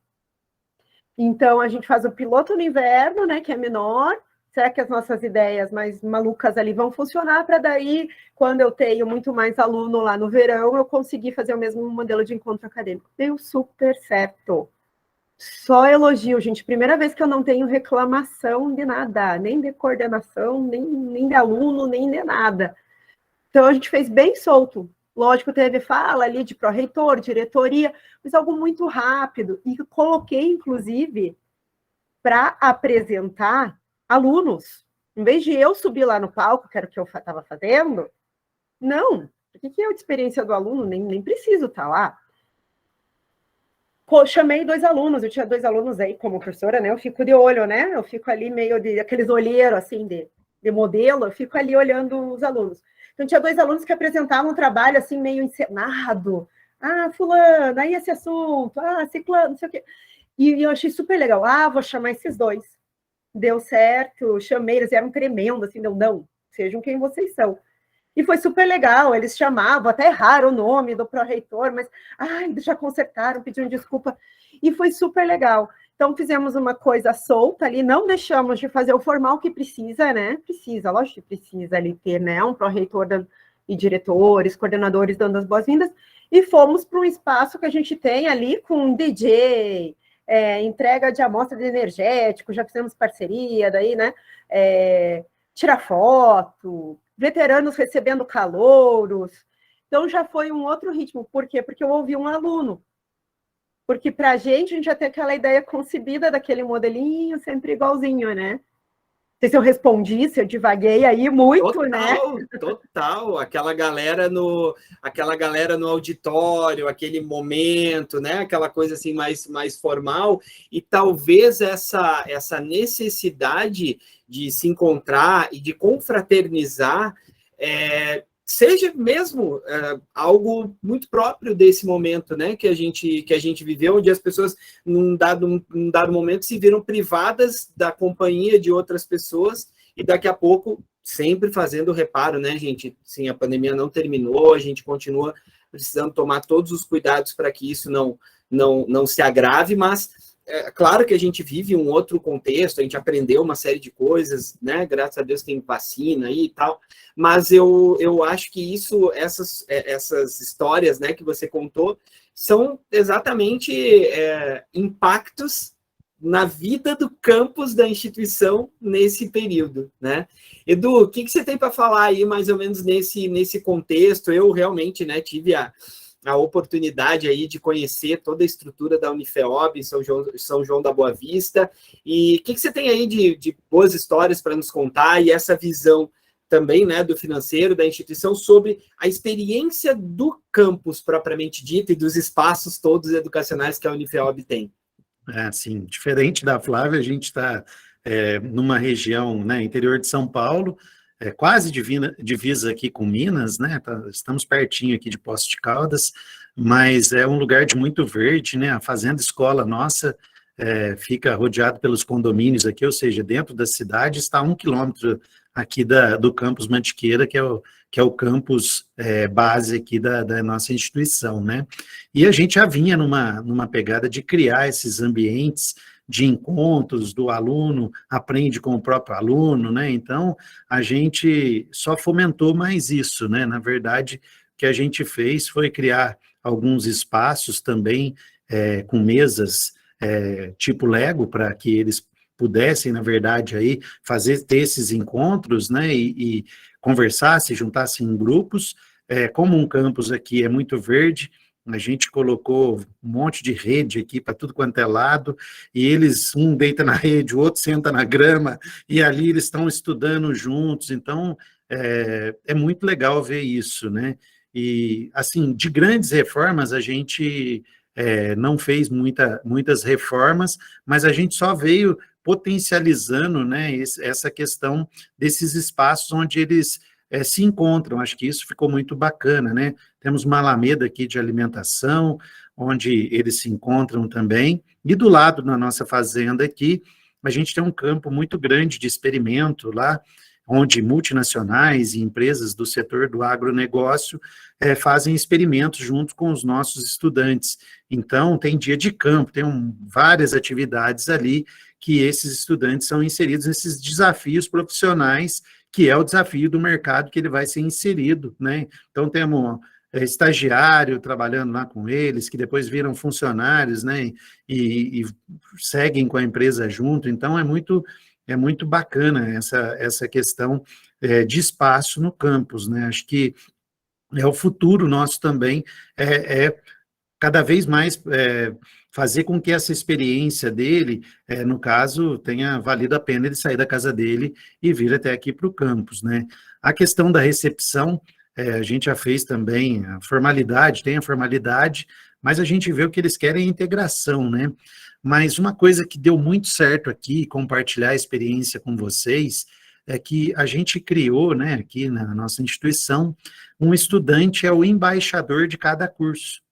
Então, a gente faz o piloto no inverno, né? Que é menor. Será que as nossas ideias mais malucas ali vão funcionar para daí, quando eu tenho muito mais aluno lá no verão, eu conseguir fazer o mesmo modelo de encontro acadêmico? Deu super certo. Só elogio, gente. Primeira vez que eu não tenho reclamação de nada, nem de coordenação, nem de aluno, nem de nada. Então, a gente fez bem solto. Lógico, teve fala ali de pró-reitor, diretoria, mas algo muito rápido. E coloquei, inclusive, para apresentar alunos. Em vez de eu subir lá no palco, que era o que eu estava fazendo, não. O que é a experiência do aluno? Nem preciso estar lá. Chamei 2 alunos, eu tinha 2 alunos aí como professora, né? Eu fico de olho, né? Eu fico ali meio de aqueles olheiros, assim, de modelo, eu fico ali olhando os alunos. Então, tinha 2 alunos que apresentavam um trabalho, assim, meio encenado. Fulano, aí esse assunto, ciclano, não sei o quê. E eu achei super legal. Vou chamar esses 2. Deu certo, chamei, eles eram tremendo, assim, não, sejam quem vocês são. E foi super legal, eles chamavam, até erraram o nome do pró-reitor, mas, já consertaram, pediram desculpa, e foi super legal. Então, fizemos uma coisa solta ali, não deixamos de fazer o formal que precisa, né? Precisa, lógico que precisa ali ter, né? Um pró-reitor e diretores, coordenadores dando as boas-vindas, e fomos para um espaço que a gente tem ali com DJ, entrega de amostra de energético, já fizemos parceria, daí, né? Tirar foto, veteranos recebendo calouros. Então, já foi um outro ritmo. Por quê? Porque eu ouvi um aluno. Porque para a gente já tem aquela ideia concebida daquele modelinho sempre igualzinho, né? Não sei se eu respondi, se eu divaguei aí muito, total, né? Total, aquela galera no auditório, aquele momento, né? Aquela coisa assim mais formal, e talvez essa necessidade de se encontrar e de confraternizar seja mesmo algo muito próprio desse momento, né, que a gente viveu, onde as pessoas, num dado momento, se viram privadas da companhia de outras pessoas, e daqui a pouco, sempre fazendo reparo, né, gente? Sim, a pandemia não terminou, a gente continua precisando tomar todos os cuidados para que isso não se agrave, mas claro que a gente vive um outro contexto, a gente aprendeu uma série de coisas, né? Graças a Deus tem vacina aí e tal, mas eu acho que essas histórias, né, que você contou são exatamente impactos na vida do campus da instituição nesse período, né? Edu, o que você tem para falar aí mais ou menos nesse contexto? Eu realmente, né, tive a oportunidade aí de conhecer toda a estrutura da Unifeob em São João da Boa Vista. E o que você tem aí de boas histórias para nos contar, e essa visão também, né, do financeiro, da instituição, sobre a experiência do campus propriamente dito e dos espaços todos educacionais que a Unifeob tem? Sim, diferente da Flávia, a gente está numa região, né, interior de São Paulo, quase divisa aqui com Minas, né? Estamos pertinho aqui de Poços de Caldas, mas é um lugar de muito verde, né? A fazenda escola nossa fica rodeado pelos condomínios aqui, ou seja, dentro da cidade está a 1 quilômetro aqui do campus Mantiqueira, que é o campus base aqui da nossa instituição, né? E a gente já vinha numa pegada de criar esses ambientes de encontros do aluno, aprende com o próprio aluno, né? Então, a gente só fomentou mais isso, né? Na verdade, o que a gente fez foi criar alguns espaços também com mesas tipo Lego, para que eles pudessem, na verdade, aí ter esses encontros, né? E conversar, se juntassem em grupos. Como um campus aqui é muito verde, a gente colocou um monte de rede aqui para tudo quanto é lado, e eles, um deita na rede, o outro senta na grama, e ali eles estão estudando juntos, então é muito legal ver isso, né? E, assim, de grandes reformas, a gente não fez muitas reformas, mas a gente só veio potencializando, né, essa questão desses espaços onde eles se encontram. Acho que isso ficou muito bacana, né? Temos uma alameda aqui de alimentação, onde eles se encontram também, e do lado, na nossa fazenda aqui, a gente tem um campo muito grande de experimento lá, onde multinacionais e empresas do setor do agronegócio fazem experimentos junto com os nossos estudantes. Então, tem dia de campo, tem várias atividades ali que esses estudantes são inseridos nesses desafios profissionais, que é o desafio do mercado que ele vai ser inserido, né? Então, temos estagiário trabalhando lá com eles, que depois viram funcionários, né? E seguem com a empresa junto. Então, é muito bacana essa questão de espaço no campus, né? Acho que é o futuro nosso também, cada vez mais fazer com que essa experiência dele, no caso, tenha valido a pena ele sair da casa dele e vir até aqui para o campus, né? A questão da recepção, a gente já fez também a formalidade, tem a formalidade, mas a gente vê o que eles querem é integração, né? Mas uma coisa que deu muito certo aqui, compartilhar a experiência com vocês, é que a gente criou, né, aqui na nossa instituição, um estudante é o embaixador de cada curso.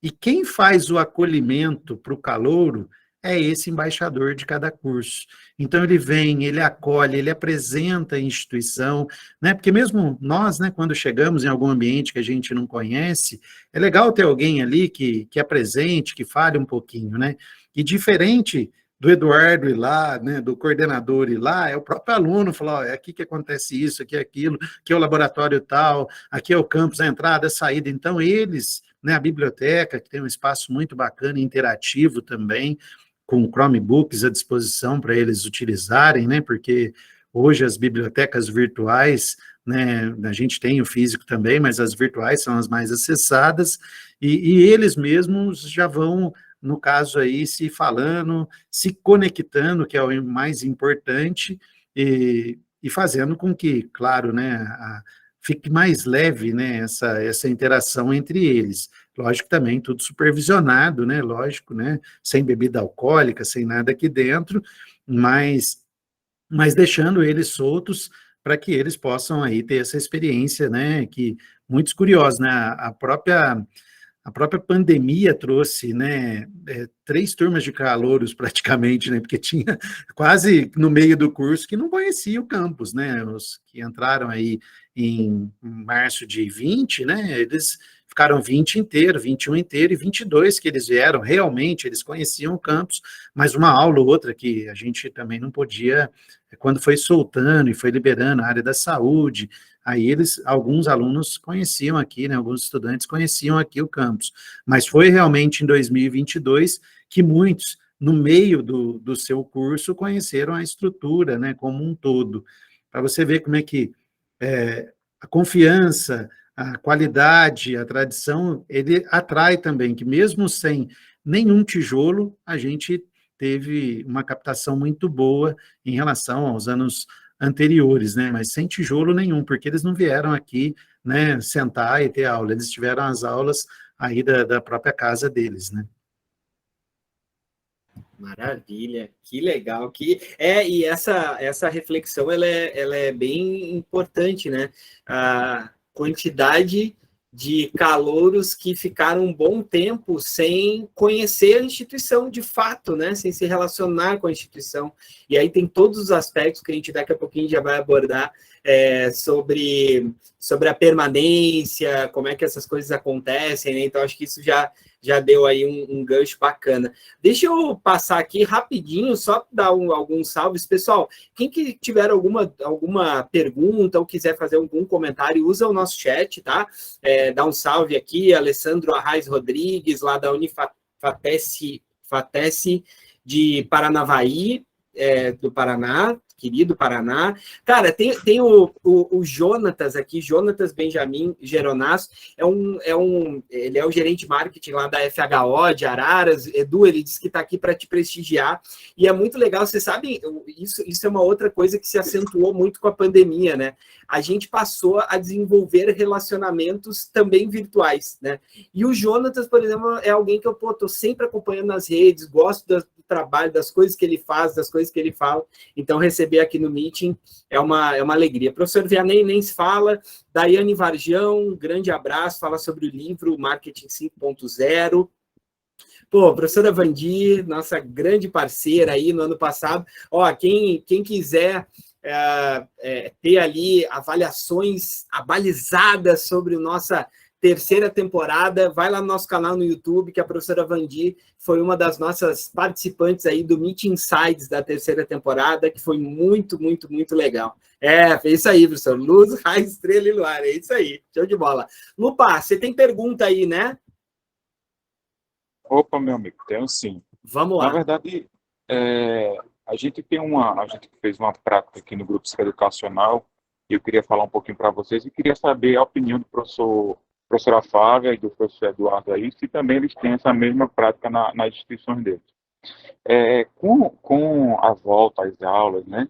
E quem faz o acolhimento para o calouro é esse embaixador de cada curso. Então, ele vem, ele acolhe, ele apresenta a instituição, né? Porque mesmo nós, né, quando chegamos em algum ambiente que a gente não conhece, é legal ter alguém ali que apresente, que fale um pouquinho, né? E diferente do Eduardo ir lá, né, do coordenador ir lá, é o próprio aluno falar, ó, é aqui que acontece isso, aqui é aquilo, aqui é o laboratório tal, aqui é o campus, a entrada, a saída. Então, eles, né, a biblioteca, que tem um espaço muito bacana, interativo também, com Chromebooks à disposição para eles utilizarem, né, porque hoje as bibliotecas virtuais, né, a gente tem o físico também, mas as virtuais são as mais acessadas, e eles mesmos já vão, no caso aí, se falando, se conectando, que é o mais importante, e fazendo com que, claro, né, fique mais leve, né, essa interação entre eles. Lógico também, tudo supervisionado, né, lógico, né, sem bebida alcoólica, sem nada aqui dentro, mas deixando eles soltos para que eles possam aí ter essa experiência, né, que muitos curiosos, né, a própria pandemia trouxe, né, 3 turmas de calouros praticamente, né, porque tinha quase no meio do curso que não conhecia o campus, né, os que entraram aí em março de 20, né, eles ficaram 20 inteiro, 21 inteiro, e 22 que eles vieram, realmente, eles conheciam o campus, mas uma aula ou outra que a gente também não podia, quando foi soltando e foi liberando a área da saúde, aí alguns alunos conheciam aqui, né, alguns estudantes conheciam aqui o campus, mas foi realmente em 2022 que muitos, no meio do seu curso, conheceram a estrutura, né, como um todo, para você ver como é que a confiança, a qualidade, a tradição, ele atrai também, que mesmo sem nenhum tijolo, a gente teve uma captação muito boa em relação aos anos anteriores, né, mas sem tijolo nenhum, porque eles não vieram aqui, né, sentar e ter aula, eles tiveram as aulas aí da própria casa deles, né. Maravilha, que legal. E essa reflexão ela é bem importante, né? A quantidade de calouros que ficaram um bom tempo sem conhecer a instituição de fato, né? Sem se relacionar com a instituição. E aí tem todos os aspectos que a gente daqui a pouquinho já vai abordar sobre a permanência, como é que essas coisas acontecem, né? Então acho que isso já deu aí um gancho bacana. Deixa eu passar aqui rapidinho, só dar alguns salves. Pessoal, quem que tiver alguma pergunta ou quiser fazer algum comentário, usa o nosso chat, tá? Dá um salve aqui, Alessandro Arraes Rodrigues, lá da Unifatesc de Paranavaí, do Paraná, querido Paraná. Cara, tem o Jonatas aqui, Jonatas Benjamin Geronasso, ele é o gerente de marketing lá da FHO de Araras. Edu, ele disse que está aqui para te prestigiar, e é muito legal, vocês sabem, isso é uma outra coisa que se acentuou muito com a pandemia, né? A gente passou a desenvolver relacionamentos também virtuais, né? E o Jonatas, por exemplo, é alguém que eu estou sempre acompanhando nas redes, gosto do trabalho, das coisas que ele faz, das coisas que ele fala, então receber aqui no Meeting é uma alegria. Professor Vianney nem se fala, Daiane Varjão, grande abraço, fala sobre o livro Marketing 5.0. Pô, professora Vandi, nossa grande parceira aí no ano passado. Ó, quem quiser ter ali avaliações abalizadas sobre nossa terceira temporada, vai lá no nosso canal no YouTube, que a professora Vandi foi uma das nossas participantes aí do Meet Insights da terceira temporada, que foi muito, muito, muito legal. É isso aí, professor. Luz, raio, estrela e luar, é isso aí. Show de bola. Lupa, você tem pergunta aí, né? Opa, meu amigo, tenho sim. Vamos lá. Na verdade, a gente fez uma prática aqui no Grupo Psicoeducacional, e eu queria falar um pouquinho para vocês, e queria saber a opinião do professora Flávia e do professor Eduardo aí, se também eles têm essa mesma prática nas instituições deles. Com a volta às aulas, né,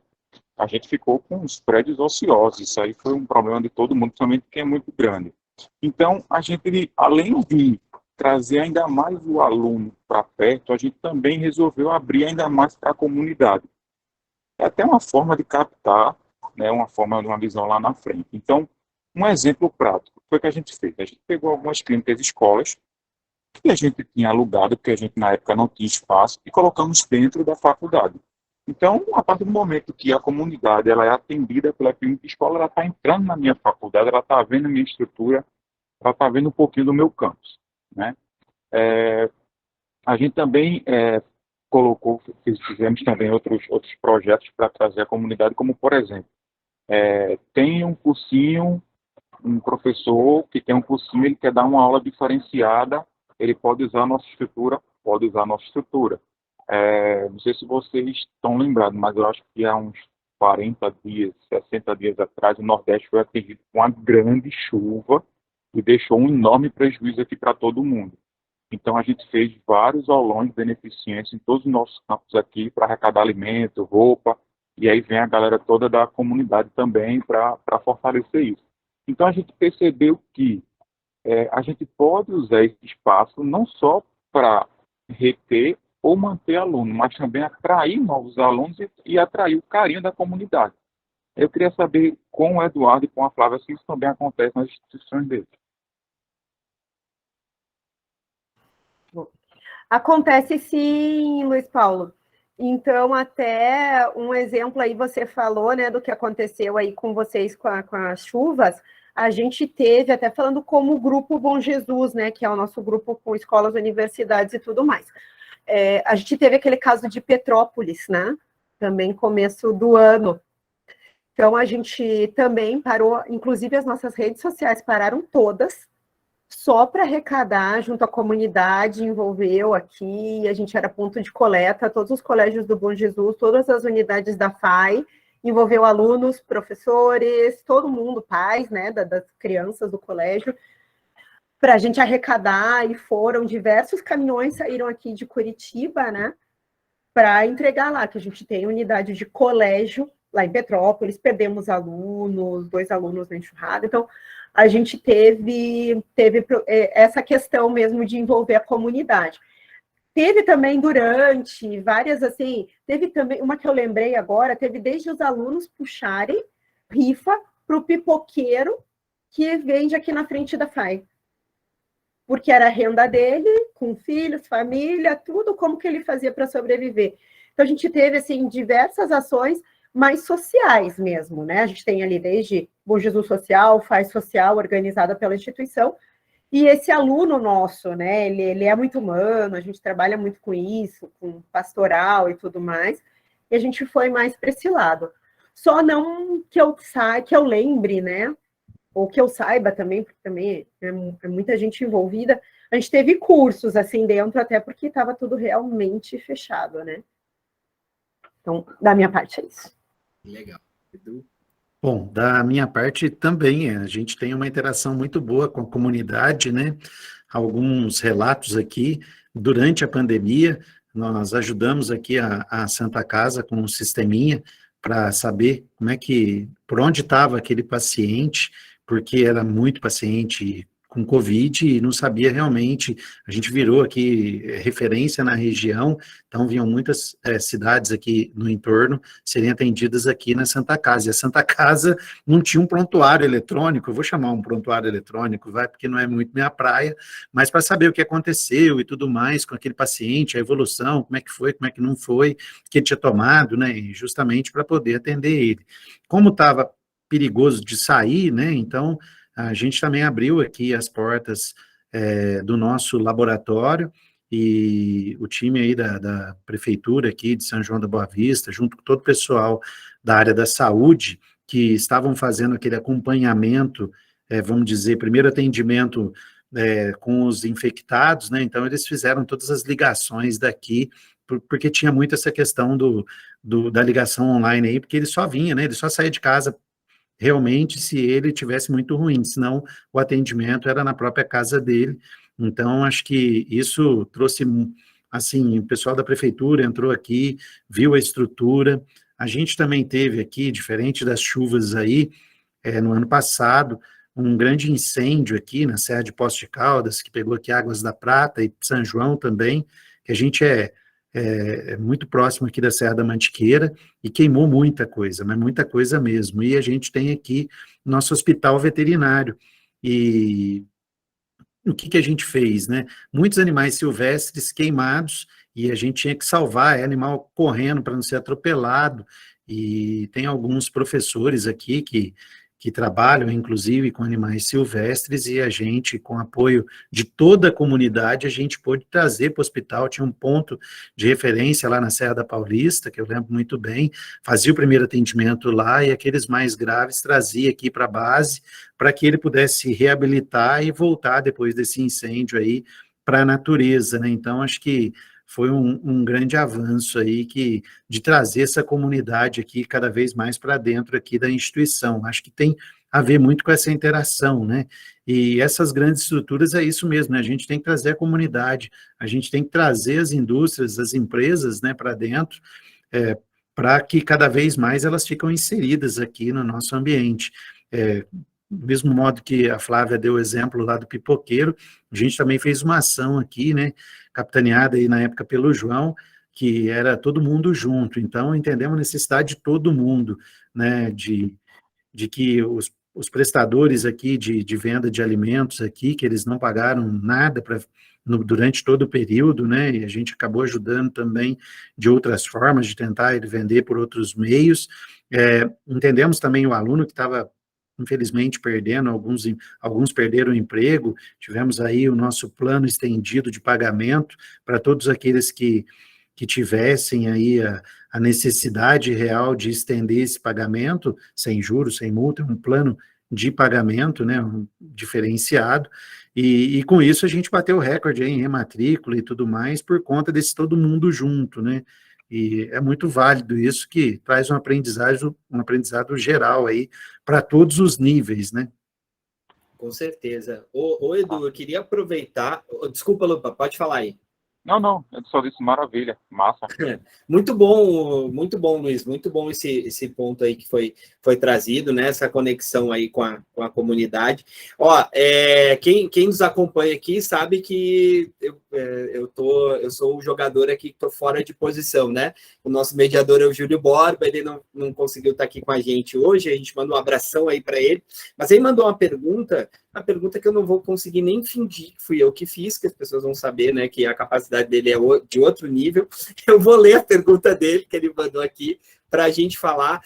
a gente ficou com os prédios ociosos. Isso aí foi um problema de todo mundo, principalmente porque é muito grande. Então, a gente, além de trazer ainda mais o aluno para perto, a gente também resolveu abrir ainda mais para a comunidade. É até uma forma de captar, né, uma forma de uma visão lá na frente. Então, um exemplo prático foi o que a gente fez. A gente pegou algumas clínicas e escolas que a gente tinha alugado, porque a gente na época não tinha espaço, e colocamos dentro da faculdade. Então, a partir do momento que a comunidade ela é atendida pela clínica e escola, ela está entrando na minha faculdade, ela está vendo a minha estrutura, ela está vendo um pouquinho do meu campus, né? A gente também fizemos também outros projetos para trazer a comunidade, como, por exemplo, tem um cursinho, um professor que tem um cursinho, ele quer dar uma aula diferenciada, ele pode usar a nossa estrutura, não sei se vocês estão lembrados, mas eu acho que há uns 40 dias, 60 dias atrás, o Nordeste foi atingido com uma grande chuva e deixou um enorme prejuízo aqui para todo mundo. Então, a gente fez vários aulões beneficentes em todos os nossos campos aqui para arrecadar alimento, roupa, e aí vem a galera toda da comunidade também para fortalecer isso. Então, a gente percebeu que a gente pode usar esse espaço não só para reter ou manter aluno, mas também atrair novos alunos e atrair o carinho da comunidade. Eu queria saber com o Eduardo e com a Flávia se isso também acontece nas instituições deles. Acontece sim, Luiz Paulo. Então, até um exemplo aí, você falou, né, do que aconteceu aí com vocês com as chuvas. A gente teve, até falando como o Grupo Bom Jesus, né, que é o nosso grupo com escolas, universidades e tudo mais. A gente teve aquele caso de Petrópolis, né, também começo do ano. Então, a gente também parou, inclusive as nossas redes sociais pararam todas, só para arrecadar junto à comunidade, envolveu aqui, a gente era ponto de coleta, todos os colégios do Bom Jesus, todas as unidades da FAI, envolveu alunos, professores, todo mundo, pais, né, das crianças do colégio, para a gente arrecadar, e foram diversos caminhões, saíram aqui de Curitiba, né, para entregar lá, que a gente tem unidade de colégio lá em Petrópolis, perdemos alunos, 2 alunos na enxurrada, então a gente teve essa questão mesmo de envolver a comunidade. teve também durante várias, assim, teve também, uma que eu lembrei agora, teve desde os alunos puxarem rifa para o pipoqueiro que vende aqui na frente da FAI. Porque era a renda dele, com filhos, família, tudo, como que ele fazia para sobreviver. Então, a gente teve, assim, diversas ações mais sociais mesmo, né? A gente tem ali desde Bom Jesus Social, FAI Social, organizada pela instituição, e esse aluno nosso, né, ele é muito humano, a gente trabalha muito com isso, com pastoral e tudo mais, e a gente foi mais para esse lado. Só não que eu lembre, né, ou que eu saiba também, porque também é muita gente envolvida, a gente teve cursos assim dentro, até porque estava tudo realmente fechado, né? Então, da minha parte é isso. Legal. Edu? Bom, da minha parte também, a gente tem uma interação muito boa com a comunidade, né? Alguns relatos aqui, durante a pandemia, nós ajudamos aqui a Santa Casa com um sisteminha para saber como é que, por onde estava aquele paciente, porque era muito paciente com Covid e não sabia realmente, a gente virou aqui referência na região, então vinham muitas cidades aqui no entorno serem atendidas aqui na Santa Casa, e a Santa Casa não tinha um prontuário eletrônico, eu vou chamar um prontuário eletrônico, vai, porque não é muito minha praia, mas para saber o que aconteceu e tudo mais com aquele paciente, a evolução, como é que foi, como é que não foi, o que ele tinha tomado, né, justamente para poder atender ele. Como estava perigoso de sair, né, então a gente também abriu aqui as portas do nosso laboratório, e o time aí da prefeitura aqui de São João da Boa Vista, junto com todo o pessoal da área da saúde, que estavam fazendo aquele acompanhamento, vamos dizer, primeiro atendimento com os infectados, né, então eles fizeram todas as ligações daqui, porque tinha muito essa questão da ligação online aí, porque ele só vinha, né, ele só saía de casa realmente se ele tivesse muito ruim, senão o atendimento era na própria casa dele. Então, acho que isso trouxe, assim, o pessoal da prefeitura entrou aqui, viu a estrutura, a gente também teve aqui, diferente das chuvas aí, no ano passado, um grande incêndio aqui na Serra de Poços de Caldas, que pegou aqui Águas da Prata e São João também, que a gente é muito próximo aqui da Serra da Mantiqueira, e queimou muita coisa, mas muita coisa mesmo. E a gente tem aqui nosso hospital veterinário. E o que a gente fez, né? Muitos animais silvestres queimados, e a gente tinha que salvar, animal correndo para não ser atropelado, e tem alguns professores aqui que trabalham, inclusive, com animais silvestres, e a gente, com apoio de toda a comunidade, a gente pôde trazer para o hospital, tinha um ponto de referência lá na Serra da Paulista, que eu lembro muito bem, fazia o primeiro atendimento lá, e aqueles mais graves trazia aqui para a base, para que ele pudesse reabilitar e voltar depois desse incêndio aí para a natureza, né? Então, acho que foi um grande avanço aí de trazer essa comunidade aqui cada vez mais para dentro aqui da instituição. Acho que tem a ver muito com essa interação, né? E essas grandes estruturas é isso mesmo, né? A gente tem que trazer a comunidade, a gente tem que trazer as indústrias, as empresas, né, para dentro, para que cada vez mais elas ficam inseridas aqui no nosso ambiente. Do mesmo modo que a Flávia deu o exemplo lá do pipoqueiro, a gente também fez uma ação aqui, né, capitaneada aí na época pelo João, que era todo mundo junto, então entendemos a necessidade de todo mundo, né, de que os prestadores aqui de venda de alimentos aqui, que eles não pagaram nada durante todo o período, né, e a gente acabou ajudando também de outras formas, de tentar ele vender por outros meios. Entendemos também o aluno que estava infelizmente perdendo, alguns perderam o emprego, tivemos aí o nosso plano estendido de pagamento para todos aqueles que tivessem aí a necessidade real de estender esse pagamento, sem juros, sem multa, um plano de pagamento, né, um diferenciado, e com isso a gente bateu o recorde aí em rematrícula e tudo mais, por conta desse todo mundo junto, né, e é muito válido isso, que traz um aprendizado geral aí, para todos os níveis, né. Com certeza. Ô Edu, eu queria aproveitar... Desculpa, Lupa, pode falar aí. Não, não, eu só disse maravilha, massa. Muito bom, Luiz, muito bom esse ponto aí que foi trazido, né? Essa conexão aí com a comunidade. Ó, quem nos acompanha aqui sabe que eu sou o jogador aqui que estou fora de posição, né? O nosso mediador é o Júlio Borba, ele não conseguiu estar aqui com a gente hoje, a gente manda um abração aí para ele, mas ele mandou uma pergunta que eu não vou conseguir nem fingir que fui eu que fiz, que as pessoas vão saber, né, que a capacidade dele é de outro nível. Eu vou ler a pergunta dele, que ele mandou aqui, para a gente falar.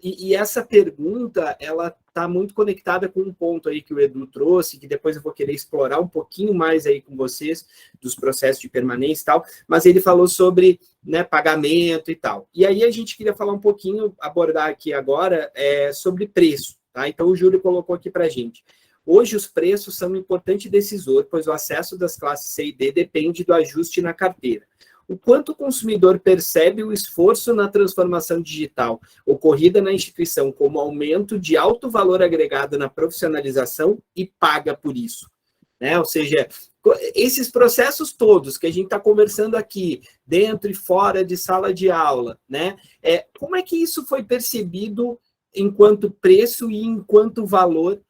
E essa pergunta, ela está muito conectada com um ponto aí que o Edu trouxe, que depois eu vou querer explorar um pouquinho mais aí com vocês, dos processos de permanência e tal, mas ele falou sobre, né, pagamento e tal. E aí a gente queria falar um pouquinho, abordar aqui agora, sobre preço, tá? Então o Júlio colocou aqui para a gente. Hoje, os preços são um importante decisor, pois o acesso das classes C e D depende do ajuste na carteira. O quanto o consumidor percebe o esforço na transformação digital ocorrida na instituição como aumento de alto valor agregado na profissionalização e paga por isso, né? Ou seja, esses processos todos que a gente está conversando aqui, dentro e fora de sala de aula, né? Como é que isso foi percebido enquanto preço e enquanto valor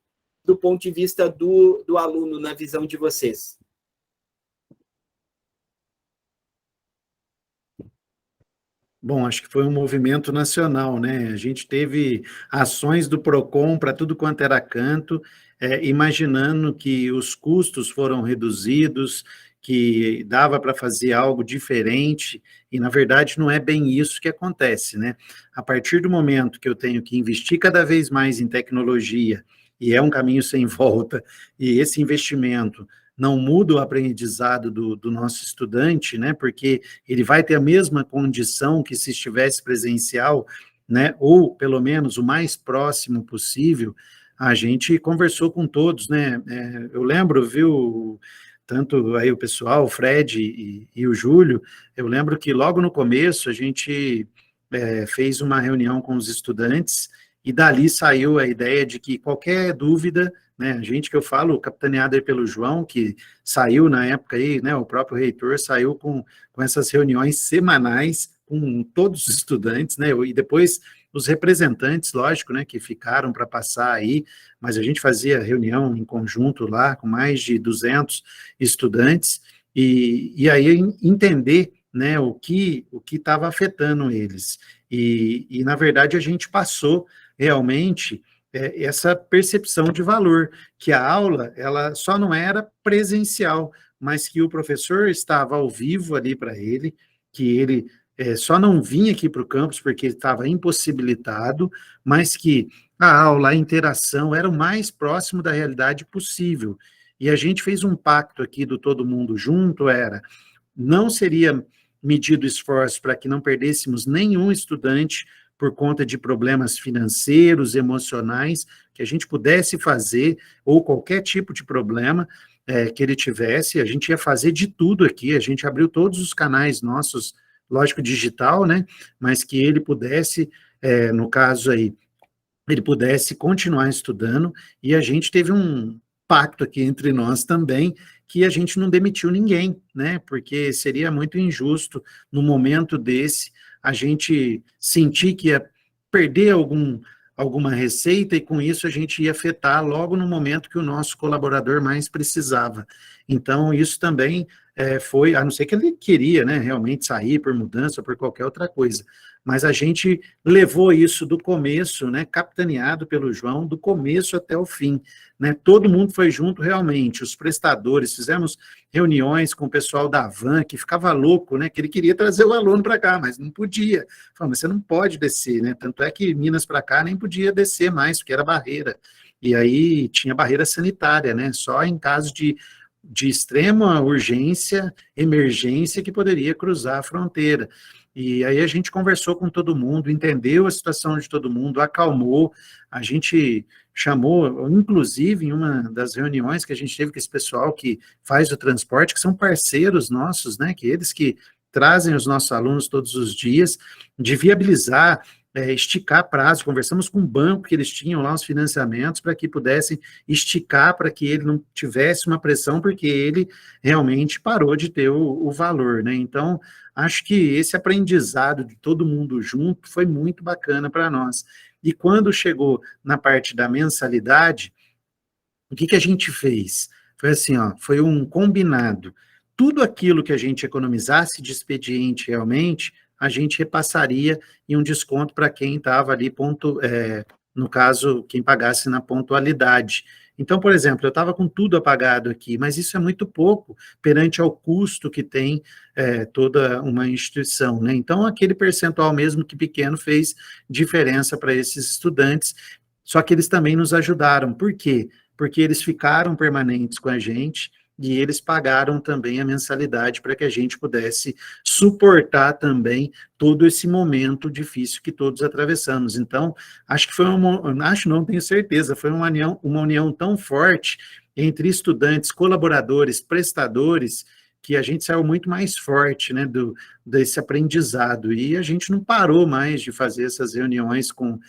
do ponto de vista do aluno, na visão de vocês? Bom, acho que foi um movimento nacional, né? A gente teve ações do PROCON para tudo quanto era canto, imaginando que os custos foram reduzidos, que dava para fazer algo diferente, e na verdade não é bem isso que acontece, né? A partir do momento que eu tenho que investir cada vez mais em tecnologia, e é um caminho sem volta, e esse investimento não muda o aprendizado do nosso estudante, né, porque ele vai ter a mesma condição que se estivesse presencial, né, ou pelo menos o mais próximo possível. A gente conversou com todos, né, eu lembro, viu, tanto aí o pessoal, o Fred e o Júlio, eu lembro que logo no começo a gente fez uma reunião com os estudantes, e dali saiu a ideia de que qualquer dúvida, né, a gente que eu falo, capitaneado aí pelo João, que saiu na época aí, né, o próprio reitor saiu com essas reuniões semanais com todos os estudantes, né, e depois os representantes, lógico, né, que ficaram para passar aí, mas a gente fazia reunião em conjunto lá, com mais de 200 estudantes, e aí entender, né, o que estava afetando eles. E, na verdade, a gente passou realmente essa percepção de valor, que a aula, ela só não era presencial, mas que o professor estava ao vivo ali para ele, que ele só não vinha aqui para o campus porque ele estava impossibilitado, mas que a aula, a interação era o mais próximo da realidade possível. E a gente fez um pacto aqui do todo mundo junto, não seria medido esforço para que não perdêssemos nenhum estudante por conta de problemas financeiros, emocionais, que a gente pudesse fazer, ou qualquer tipo de problema que ele tivesse, a gente ia fazer de tudo aqui, a gente abriu todos os canais nossos, lógico, digital, né, mas que ele pudesse, no caso aí, ele pudesse continuar estudando, e a gente teve um pacto aqui entre nós também, que a gente não demitiu ninguém, né, porque seria muito injusto, no momento desse, a gente sentir que ia perder alguma receita, e com isso a gente ia afetar logo no momento que o nosso colaborador mais precisava. Então, isso também foi, a não ser que ele queria, né, realmente sair por mudança, por qualquer outra coisa, mas a gente levou isso do começo, né, capitaneado pelo João, do começo até o fim, né, todo mundo foi junto realmente, os prestadores, fizemos reuniões com o pessoal da van, que ficava louco, né, que ele queria trazer o aluno para cá, mas não podia, falou, mas você não pode descer, né, tanto é que Minas para cá nem podia descer mais, porque era barreira, e aí tinha barreira sanitária, né, só em caso de extrema urgência, emergência, que poderia cruzar a fronteira. E aí a gente conversou com todo mundo, entendeu a situação de todo mundo, acalmou, a gente chamou, inclusive em uma das reuniões que a gente teve com esse pessoal que faz o transporte, que são parceiros nossos, né, que eles que trazem os nossos alunos todos os dias, de viabilizar esticar prazo, conversamos com o banco que eles tinham lá os financiamentos para que pudessem esticar, para que ele não tivesse uma pressão, porque ele realmente parou de ter o valor, né? Então, acho que esse aprendizado de todo mundo junto foi muito bacana para nós. E quando chegou na parte da mensalidade, o que a gente fez? Foi assim, ó, foi um combinado. Tudo aquilo que a gente economizasse de expediente realmente, a gente repassaria em um desconto para quem estava ali, no caso, quem pagasse na pontualidade. Então, por exemplo, eu estava com tudo apagado aqui, mas isso é muito pouco perante ao custo que tem toda uma instituição, né? Então, aquele percentual mesmo que pequeno fez diferença para esses estudantes, só que eles também nos ajudaram. Por quê? Porque eles ficaram permanentes com a gente e eles pagaram também a mensalidade para que a gente pudesse suportar também todo esse momento difícil que todos atravessamos. Então, acho que foi não tenho certeza, foi uma união tão forte entre estudantes, colaboradores, prestadores, que a gente saiu muito mais forte, né, desse aprendizado, e a gente não parou mais de fazer essas reuniões com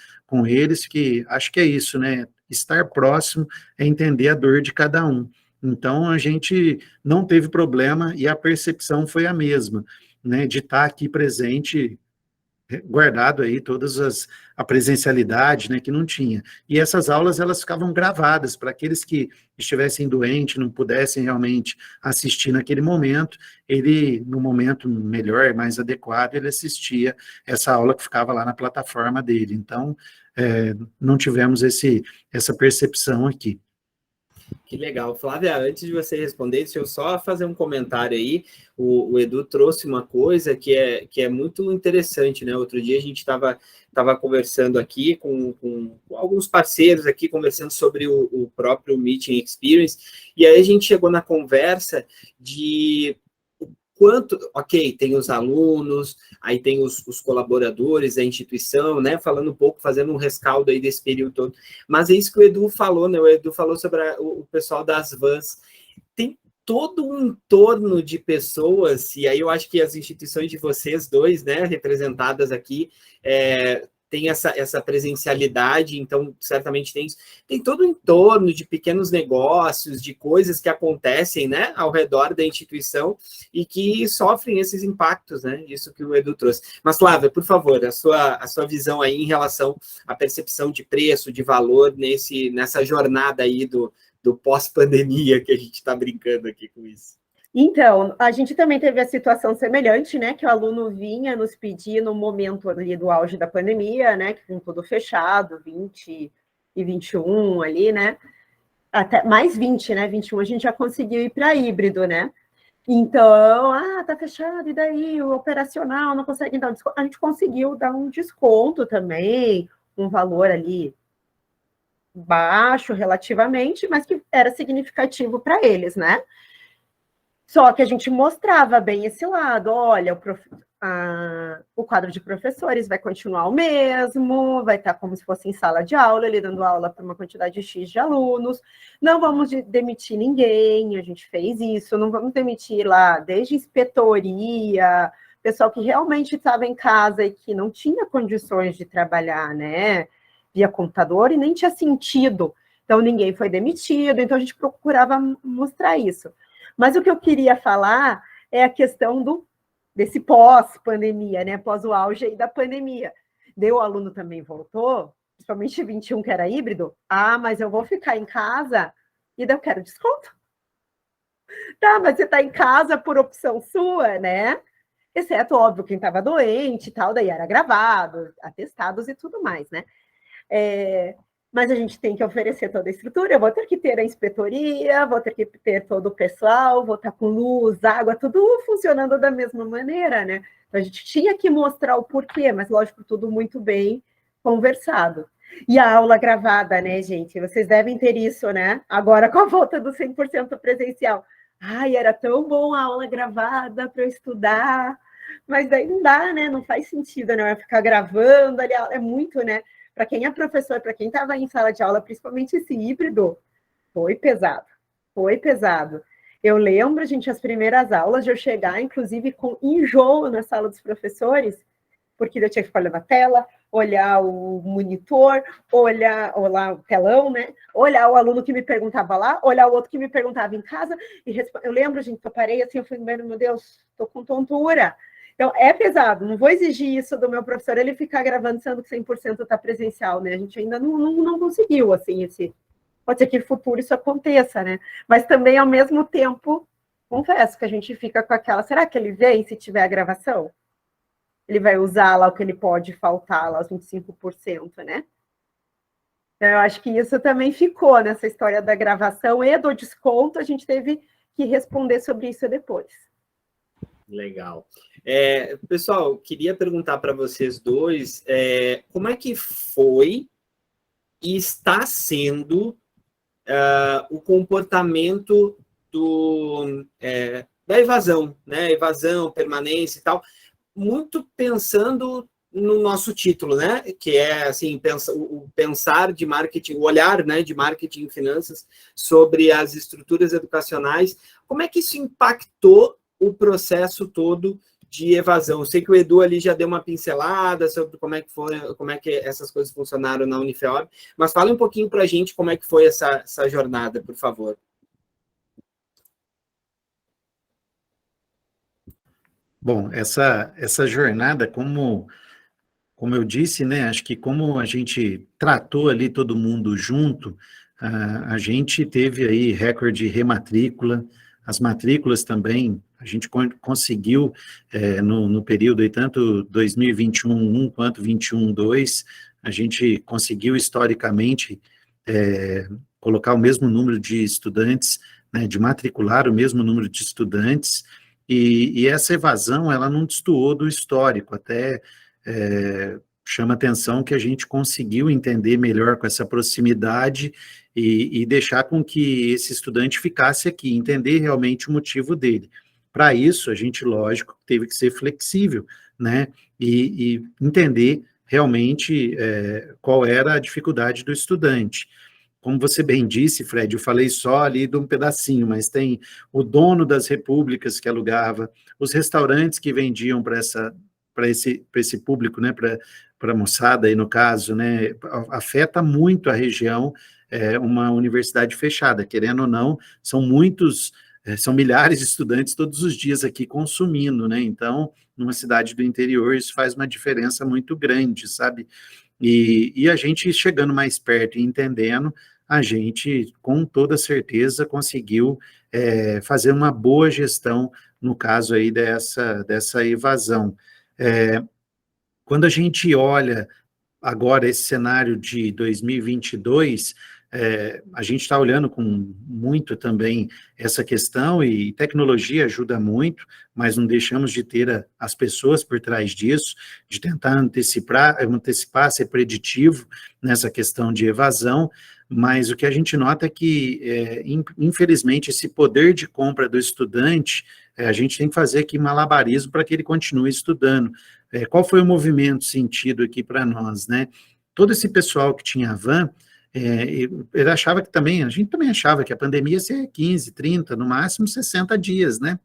eles, que acho que é isso, né, estar próximo é entender a dor de cada um. Então, a gente não teve problema e a percepção foi a mesma, né, de estar aqui presente, guardado aí a presencialidade, né, que não tinha. E essas aulas, elas ficavam gravadas para aqueles que estivessem doentes, não pudessem realmente assistir naquele momento, ele, no momento melhor, mais adequado, ele assistia essa aula que ficava lá na plataforma dele. Então, não tivemos essa percepção aqui. Que legal. Flávia, antes de você responder, deixa eu só fazer um comentário aí. O Edu trouxe uma coisa que é muito interessante, né? Outro dia a gente estava conversando aqui com alguns parceiros aqui, conversando sobre o próprio Meeting Experience, e aí a gente chegou na conversa de quanto, ok, tem os alunos, aí tem os colaboradores da instituição, né, falando um pouco, fazendo um rescaldo aí desse período todo, mas é isso que o Edu falou, né, o Edu falou sobre o pessoal das vans, tem todo um entorno de pessoas, e aí eu acho que as instituições de vocês dois, né, representadas aqui, tem essa presencialidade, então certamente tem todo um entorno de pequenos negócios, de coisas que acontecem, né, ao redor da instituição e que sofrem esses impactos, né, isso que o Edu trouxe. Mas, Flávia, por favor, a sua visão aí em relação à percepção de preço, de valor nessa jornada aí do pós-pandemia que a gente está brincando aqui com isso. Então, a gente também teve a situação semelhante, né, que o aluno vinha nos pedir no momento ali do auge da pandemia, né, que com tudo fechado, 20 e 21 ali, né, até mais 20, né, 21 a gente já conseguiu ir para híbrido, né, então, tá fechado, e daí o operacional não consegue dar um desconto, a gente conseguiu dar um desconto também, um valor ali baixo relativamente, mas que era significativo para eles, né. Só que a gente mostrava bem esse lado, olha, o quadro de professores vai continuar o mesmo, vai estar como se fosse em sala de aula, ele dando aula para uma quantidade X de alunos, não vamos demitir ninguém, a gente fez isso, não vamos demitir lá, desde inspetoria, pessoal que realmente estava em casa e que não tinha condições de trabalhar, né, via computador e nem tinha sentido, então ninguém foi demitido, então a gente procurava mostrar isso. Mas o que eu queria falar é a questão desse pós-pandemia, né? Pós o auge aí da pandemia. Daí o aluno também voltou, principalmente 21, que era híbrido. Mas eu vou ficar em casa e daí eu quero desconto. Tá, mas você está em casa por opção sua, né? Exceto, óbvio, quem estava doente e tal, daí era gravado, atestados e tudo mais, né? Mas a gente tem que oferecer toda a estrutura, eu vou ter que ter a inspetoria, vou ter que ter todo o pessoal, vou estar com luz, água, tudo funcionando da mesma maneira, né? Então, a gente tinha que mostrar o porquê, mas, lógico, tudo muito bem conversado. E a aula gravada, né, gente? Vocês devem ter isso, né? Agora, com a volta do 100% presencial. Era tão bom a aula gravada para eu estudar, mas daí não dá, né? Não faz sentido, né? Eu ficar gravando ali, é muito, né? Para quem é professor, para quem estava em sala de aula, principalmente esse híbrido, foi pesado, foi pesado. Eu lembro, gente, as primeiras aulas de eu chegar, inclusive, com enjoo na sala dos professores, porque eu tinha que ficar olhando a tela, olhar o monitor, olhar o telão, né? Olhar o aluno que me perguntava lá, olhar o outro que me perguntava em casa, eu lembro, gente, que eu parei assim, eu falei, meu Deus, estou com tontura. Então, é pesado, não vou exigir isso do meu professor, ele ficar gravando, sendo que 100% está presencial, né? A gente ainda não conseguiu, assim, pode ser que no futuro isso aconteça, né? Mas também, ao mesmo tempo, confesso que a gente fica com aquela, será que ele vem se tiver a gravação? Ele vai usar lá o que ele pode faltar, lá os 25%, né? Então, eu acho que isso também ficou nessa história da gravação e do desconto, a gente teve que responder sobre isso depois. Legal. Pessoal, queria perguntar para vocês dois, como é que foi e está sendo o comportamento da evasão, né? Evasão, permanência e tal, muito pensando no nosso título, né? Que é assim, o pensar de marketing, o olhar, né, de marketing e finanças sobre as estruturas educacionais. Como é que isso impactou o processo todo de evasão? Eu sei que o Edu ali já deu uma pincelada sobre como é que essas coisas funcionaram na Unifeob, mas fala um pouquinho para a gente como é que foi essa jornada, por favor. Bom, essa jornada, como eu disse, né, acho que como a gente tratou ali todo mundo junto, a gente teve aí recorde de rematrícula, as matrículas também, a gente conseguiu, no período aí, tanto 2021-1 quanto 21-2, a gente conseguiu historicamente colocar o mesmo número de estudantes, né, de matricular o mesmo número de estudantes, e essa evasão, ela não destoou do histórico, até chama atenção que a gente conseguiu entender melhor com essa proximidade e deixar com que esse estudante ficasse aqui, entender realmente o motivo dele. Para isso, a gente, lógico, teve que ser flexível, né, e entender realmente qual era a dificuldade do estudante. Como você bem disse, Fred, eu falei só ali de um pedacinho, mas tem o dono das repúblicas que alugava, os restaurantes que vendiam para esse público, né, para a moçada aí no caso, né, afeta muito a região, uma universidade fechada, querendo ou não, são milhares de estudantes todos os dias aqui consumindo, né, então, numa cidade do interior, isso faz uma diferença muito grande, sabe? E a gente chegando mais perto e entendendo, a gente, com toda certeza, conseguiu fazer uma boa gestão, no caso aí dessa evasão. Quando a gente olha agora esse cenário de 2022, a gente está olhando com muito também essa questão, e tecnologia ajuda muito, mas não deixamos de ter as pessoas por trás disso, de tentar antecipar, ser preditivo nessa questão de evasão, mas o que a gente nota é que, infelizmente, esse poder de compra do estudante, a gente tem que fazer aqui malabarismo para que ele continue estudando. Qual foi o movimento sentido aqui para nós, né? Todo esse pessoal que tinha van, ele achava que também, a gente também achava que a pandemia ia ser 15, 30, no máximo 60 dias, né?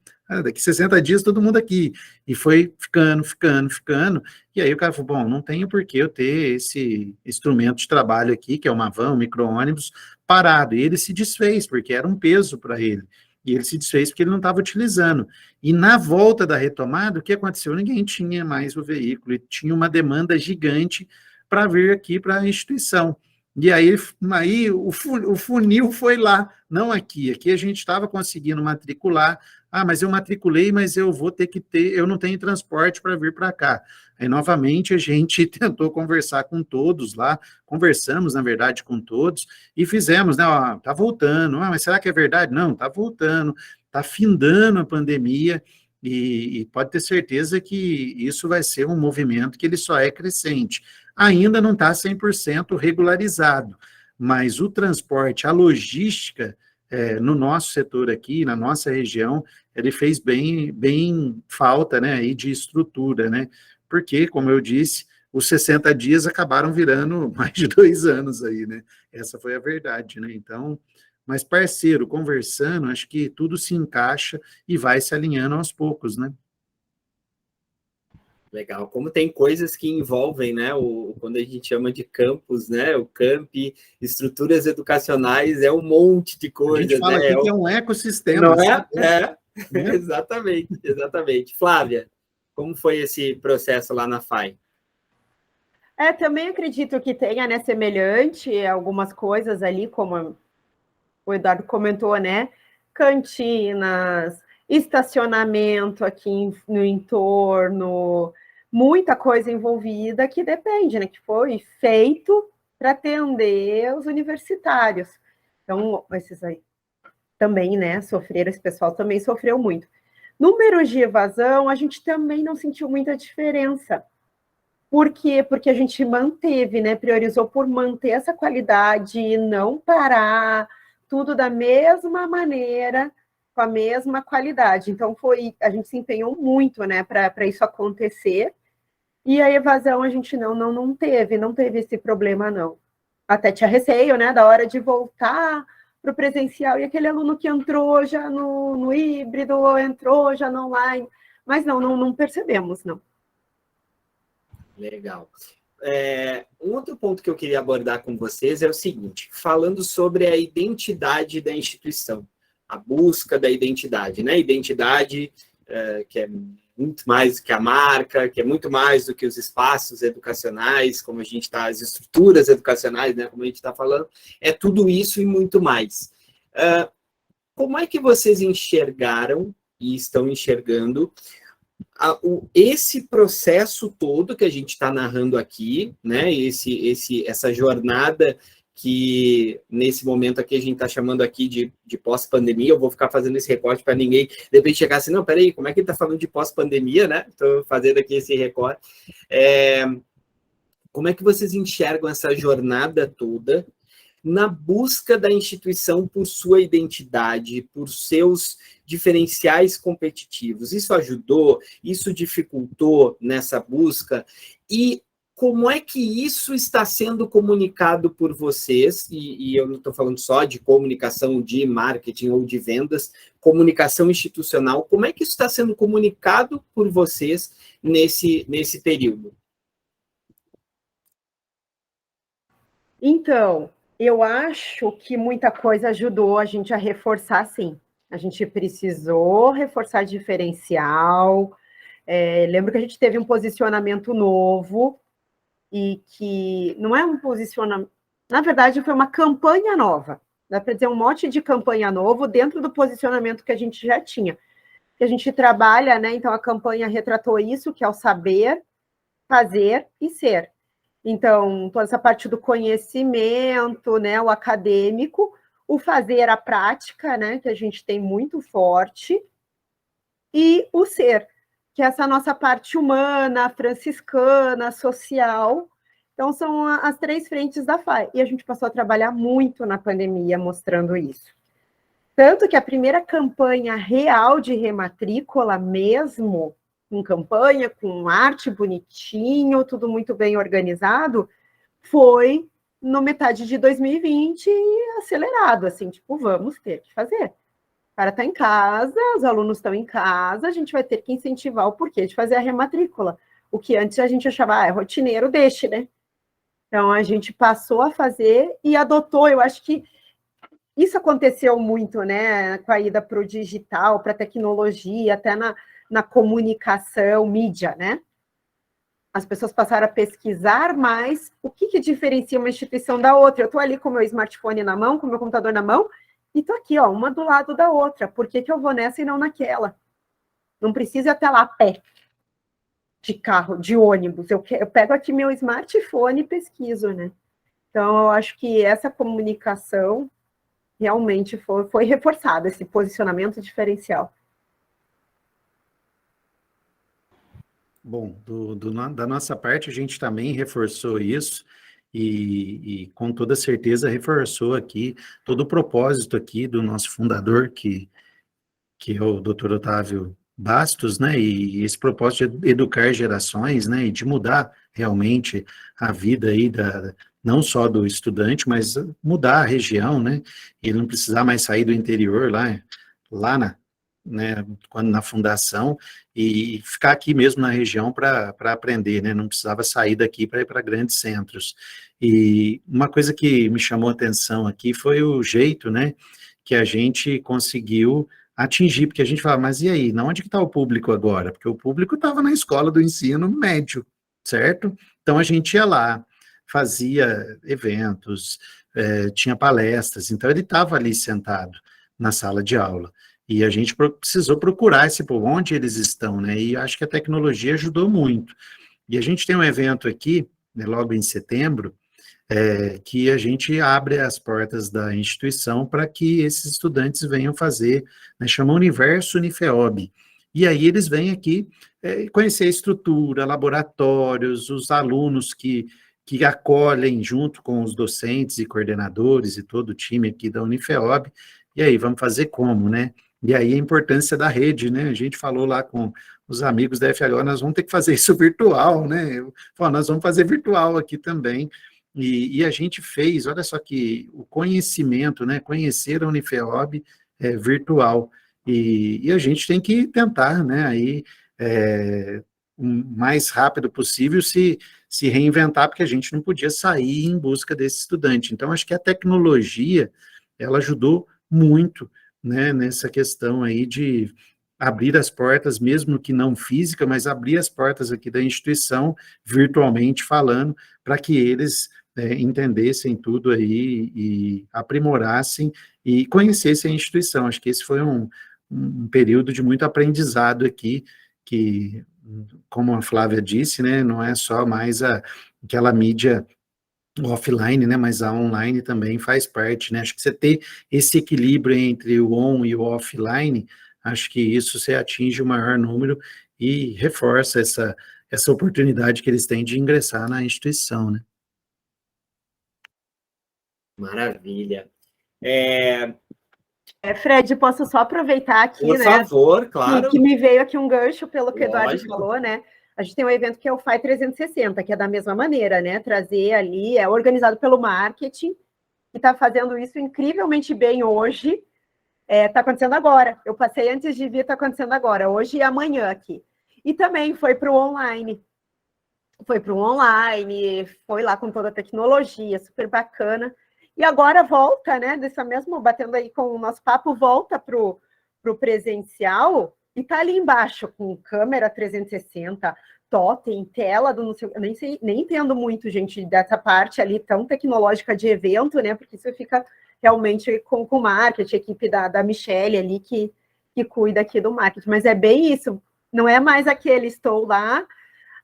Daqui 60 dias todo mundo aqui. E foi ficando. E aí o cara falou, bom, não tenho por que eu ter esse instrumento de trabalho aqui, que é uma van, um micro-ônibus, parado. E ele se desfez, porque era um peso para ele. E ele se desfez porque ele não estava utilizando. E na volta da retomada, o que aconteceu? Ninguém tinha mais o veículo, e tinha uma demanda gigante para vir aqui para a instituição. E aí o funil foi lá, não aqui. Aqui a gente estava conseguindo matricular. Mas eu matriculei, mas eu vou ter que eu não tenho transporte para vir para cá. Aí, novamente, a gente tentou conversar com todos lá, conversamos, na verdade, com todos, e fizemos, né, tá voltando, mas será que é verdade? Não, tá voltando, tá findando a pandemia, e pode ter certeza que isso vai ser um movimento que ele só é crescente. Ainda não está 100% regularizado, mas o transporte, a logística, no nosso setor aqui, na nossa região, ele fez bem falta, né, aí de estrutura, né, porque, como eu disse, os 60 dias acabaram virando mais de 2 anos aí, né, essa foi a verdade, né, então, mas parceiro, conversando, acho que tudo se encaixa e vai se alinhando aos poucos, né. Legal, como tem coisas que envolvem, né, quando a gente chama de campus, né, o campi, estruturas educacionais, é um monte de A coisas, gente fala né? aqui que é um ecossistema, Não é? sabe? Né? Exatamente, exatamente. Flávia, como foi esse processo lá na FAI? Também acredito que tenha, né, semelhante algumas coisas ali, como o Eduardo comentou, né? Cantinas, estacionamento aqui no entorno, muita coisa envolvida que depende, né? Que foi feito para atender os universitários. Então, esses aí também, né, sofreram, esse pessoal também sofreu muito. Números de evasão, a gente também não sentiu muita diferença. Por quê? Porque a gente manteve, né? Priorizou por manter essa qualidade e não parar, tudo da mesma maneira, com a mesma qualidade. Então, a gente se empenhou muito, né, para isso acontecer. E a evasão a gente não teve esse problema, não. Até tinha receio, né, da hora de voltar para o presencial, e aquele aluno que entrou já no híbrido, ou entrou já no online, mas não percebemos, não. Legal. Um outro ponto que eu queria abordar com vocês é o seguinte, falando sobre a identidade da instituição, a busca da identidade, né? Identidade que é muito mais do que a marca, que é muito mais do que os espaços educacionais, como a gente está, as estruturas educacionais, né? Como a gente está falando, é tudo isso e muito mais. Como é que vocês enxergaram e estão enxergando esse processo todo que a gente está narrando aqui, né? Essa jornada que nesse momento aqui a gente está chamando aqui de pós-pandemia. Eu vou ficar fazendo esse recorte para ninguém de repente chegar assim, não, peraí, como é que ele está falando de pós-pandemia, né? Estou fazendo aqui esse recorte. Como é que vocês enxergam essa jornada toda na busca da instituição por sua identidade, por seus diferenciais competitivos? Isso ajudou? Isso dificultou nessa busca? E como é que isso está sendo comunicado por vocês? E eu não estou falando só de comunicação de marketing ou de vendas, comunicação institucional. Como é que isso está sendo comunicado por vocês nesse período? Então, eu acho que muita coisa ajudou a gente a reforçar, sim. A gente precisou reforçar diferencial. Lembro que a gente teve um posicionamento novo e que não é um posicionamento... Na verdade, foi uma campanha nova. Dá para dizer um monte de campanha novo dentro do posicionamento que a gente já tinha. Que a gente trabalha, né? Então, a campanha retratou isso, que é o saber, fazer e ser. Então, toda essa parte do conhecimento, né, o acadêmico, o fazer a prática, né, que a gente tem muito forte, e o ser, que é essa nossa parte humana, franciscana, social. Então, são as três frentes da FAI. E a gente passou a trabalhar muito na pandemia mostrando isso. Tanto que a primeira campanha real de rematrícula mesmo, com campanha, com arte bonitinho, tudo muito bem organizado, foi no metade de 2020 e acelerado, assim, tipo, vamos ter que fazer. O cara está em casa, os alunos estão em casa, a gente vai ter que incentivar o porquê de fazer a rematrícula. O que antes a gente achava, é rotineiro, deixe, né? Então, a gente passou a fazer e adotou, eu acho que isso aconteceu muito, né, com a ida para o digital, para a tecnologia, até na comunicação, mídia, né? As pessoas passaram a pesquisar mais o que diferencia uma instituição da outra. Eu estou ali com o meu smartphone na mão, com o meu computador na mão, e estou aqui, ó, uma do lado da outra. Por que eu vou nessa e não naquela? Não precisa ir até lá a pé, de carro, de ônibus. Eu pego aqui meu smartphone e pesquiso, né? Então, eu acho que essa comunicação realmente foi reforçado, esse posicionamento diferencial. Bom, da nossa parte, a gente também reforçou isso e com toda certeza reforçou aqui todo o propósito aqui do nosso fundador, que é o Dr. Otávio Bastos, né, e esse propósito de educar gerações, né, e de mudar realmente a vida aí não só do estudante, mas mudar a região, né, ele não precisar mais sair do interior lá né, quando na fundação, e ficar aqui mesmo na região para aprender, né, não precisava sair daqui para ir para grandes centros. E uma coisa que me chamou a atenção aqui foi o jeito, né, que a gente conseguiu atingir, porque a gente fala, mas e aí, onde que está o público agora? Porque o público estava na escola do ensino médio, certo? Então a gente ia lá, fazia eventos, tinha palestras, então ele estava ali sentado na sala de aula. E a gente precisou procurar esse povo, onde eles estão, né? E acho que a tecnologia ajudou muito. E a gente tem um evento aqui, né, logo em setembro, que a gente abre as portas da instituição para que esses estudantes venham fazer, né, chama Universo Unifeob. E aí eles vêm aqui conhecer a estrutura, laboratórios, os alunos que acolhem junto com os docentes e coordenadores e todo o time aqui da Unifeob. E aí, vamos fazer como, né? E aí a importância da rede, né? A gente falou lá com os amigos da FLO, nós vamos ter que fazer isso virtual, né? Nós vamos fazer virtual aqui também. E a gente fez, olha só que o conhecimento, né? Conhecer a Unifeob é virtual. E a gente tem que tentar, né? Aí, o mais rápido possível se reinventar, porque a gente não podia sair em busca desse estudante. Então, acho que a tecnologia, ela ajudou muito, né, nessa questão aí de abrir as portas, mesmo que não física, mas abrir as portas aqui da instituição, virtualmente falando, para que eles entendessem tudo aí e aprimorassem e conhecessem a instituição. Acho que esse foi um período de muito aprendizado aqui, que, como a Flávia disse, né, não é só mais aquela mídia offline, né, mas a online também faz parte, né, acho que você ter esse equilíbrio entre o on e o offline, acho que isso você atinge o maior número e reforça essa oportunidade que eles têm de ingressar na instituição, né. Maravilha. Fred, posso só aproveitar aqui, Por né? favor, claro. Que me veio aqui um gancho pelo que o Eduardo Lógico. falou, né? A gente tem um evento que é o FAI 360, que é da mesma maneira, né? Trazer ali, é organizado pelo marketing, e está fazendo isso incrivelmente bem hoje. Está acontecendo agora. Eu passei antes de vir, está acontecendo agora, hoje e amanhã aqui. E também foi para o online. Foi para o online, foi lá com toda a tecnologia, super bacana. E agora volta, né? Dessa mesma, batendo aí com o nosso papo, volta para o presencial e tá ali embaixo com câmera 360, totem, tela do não sei, eu nem entendo muito, gente, dessa parte ali tão tecnológica de evento, né? Porque isso fica realmente com o marketing, a equipe da Michelle ali que cuida aqui do marketing. Mas é bem isso, não é mais aquele estou lá,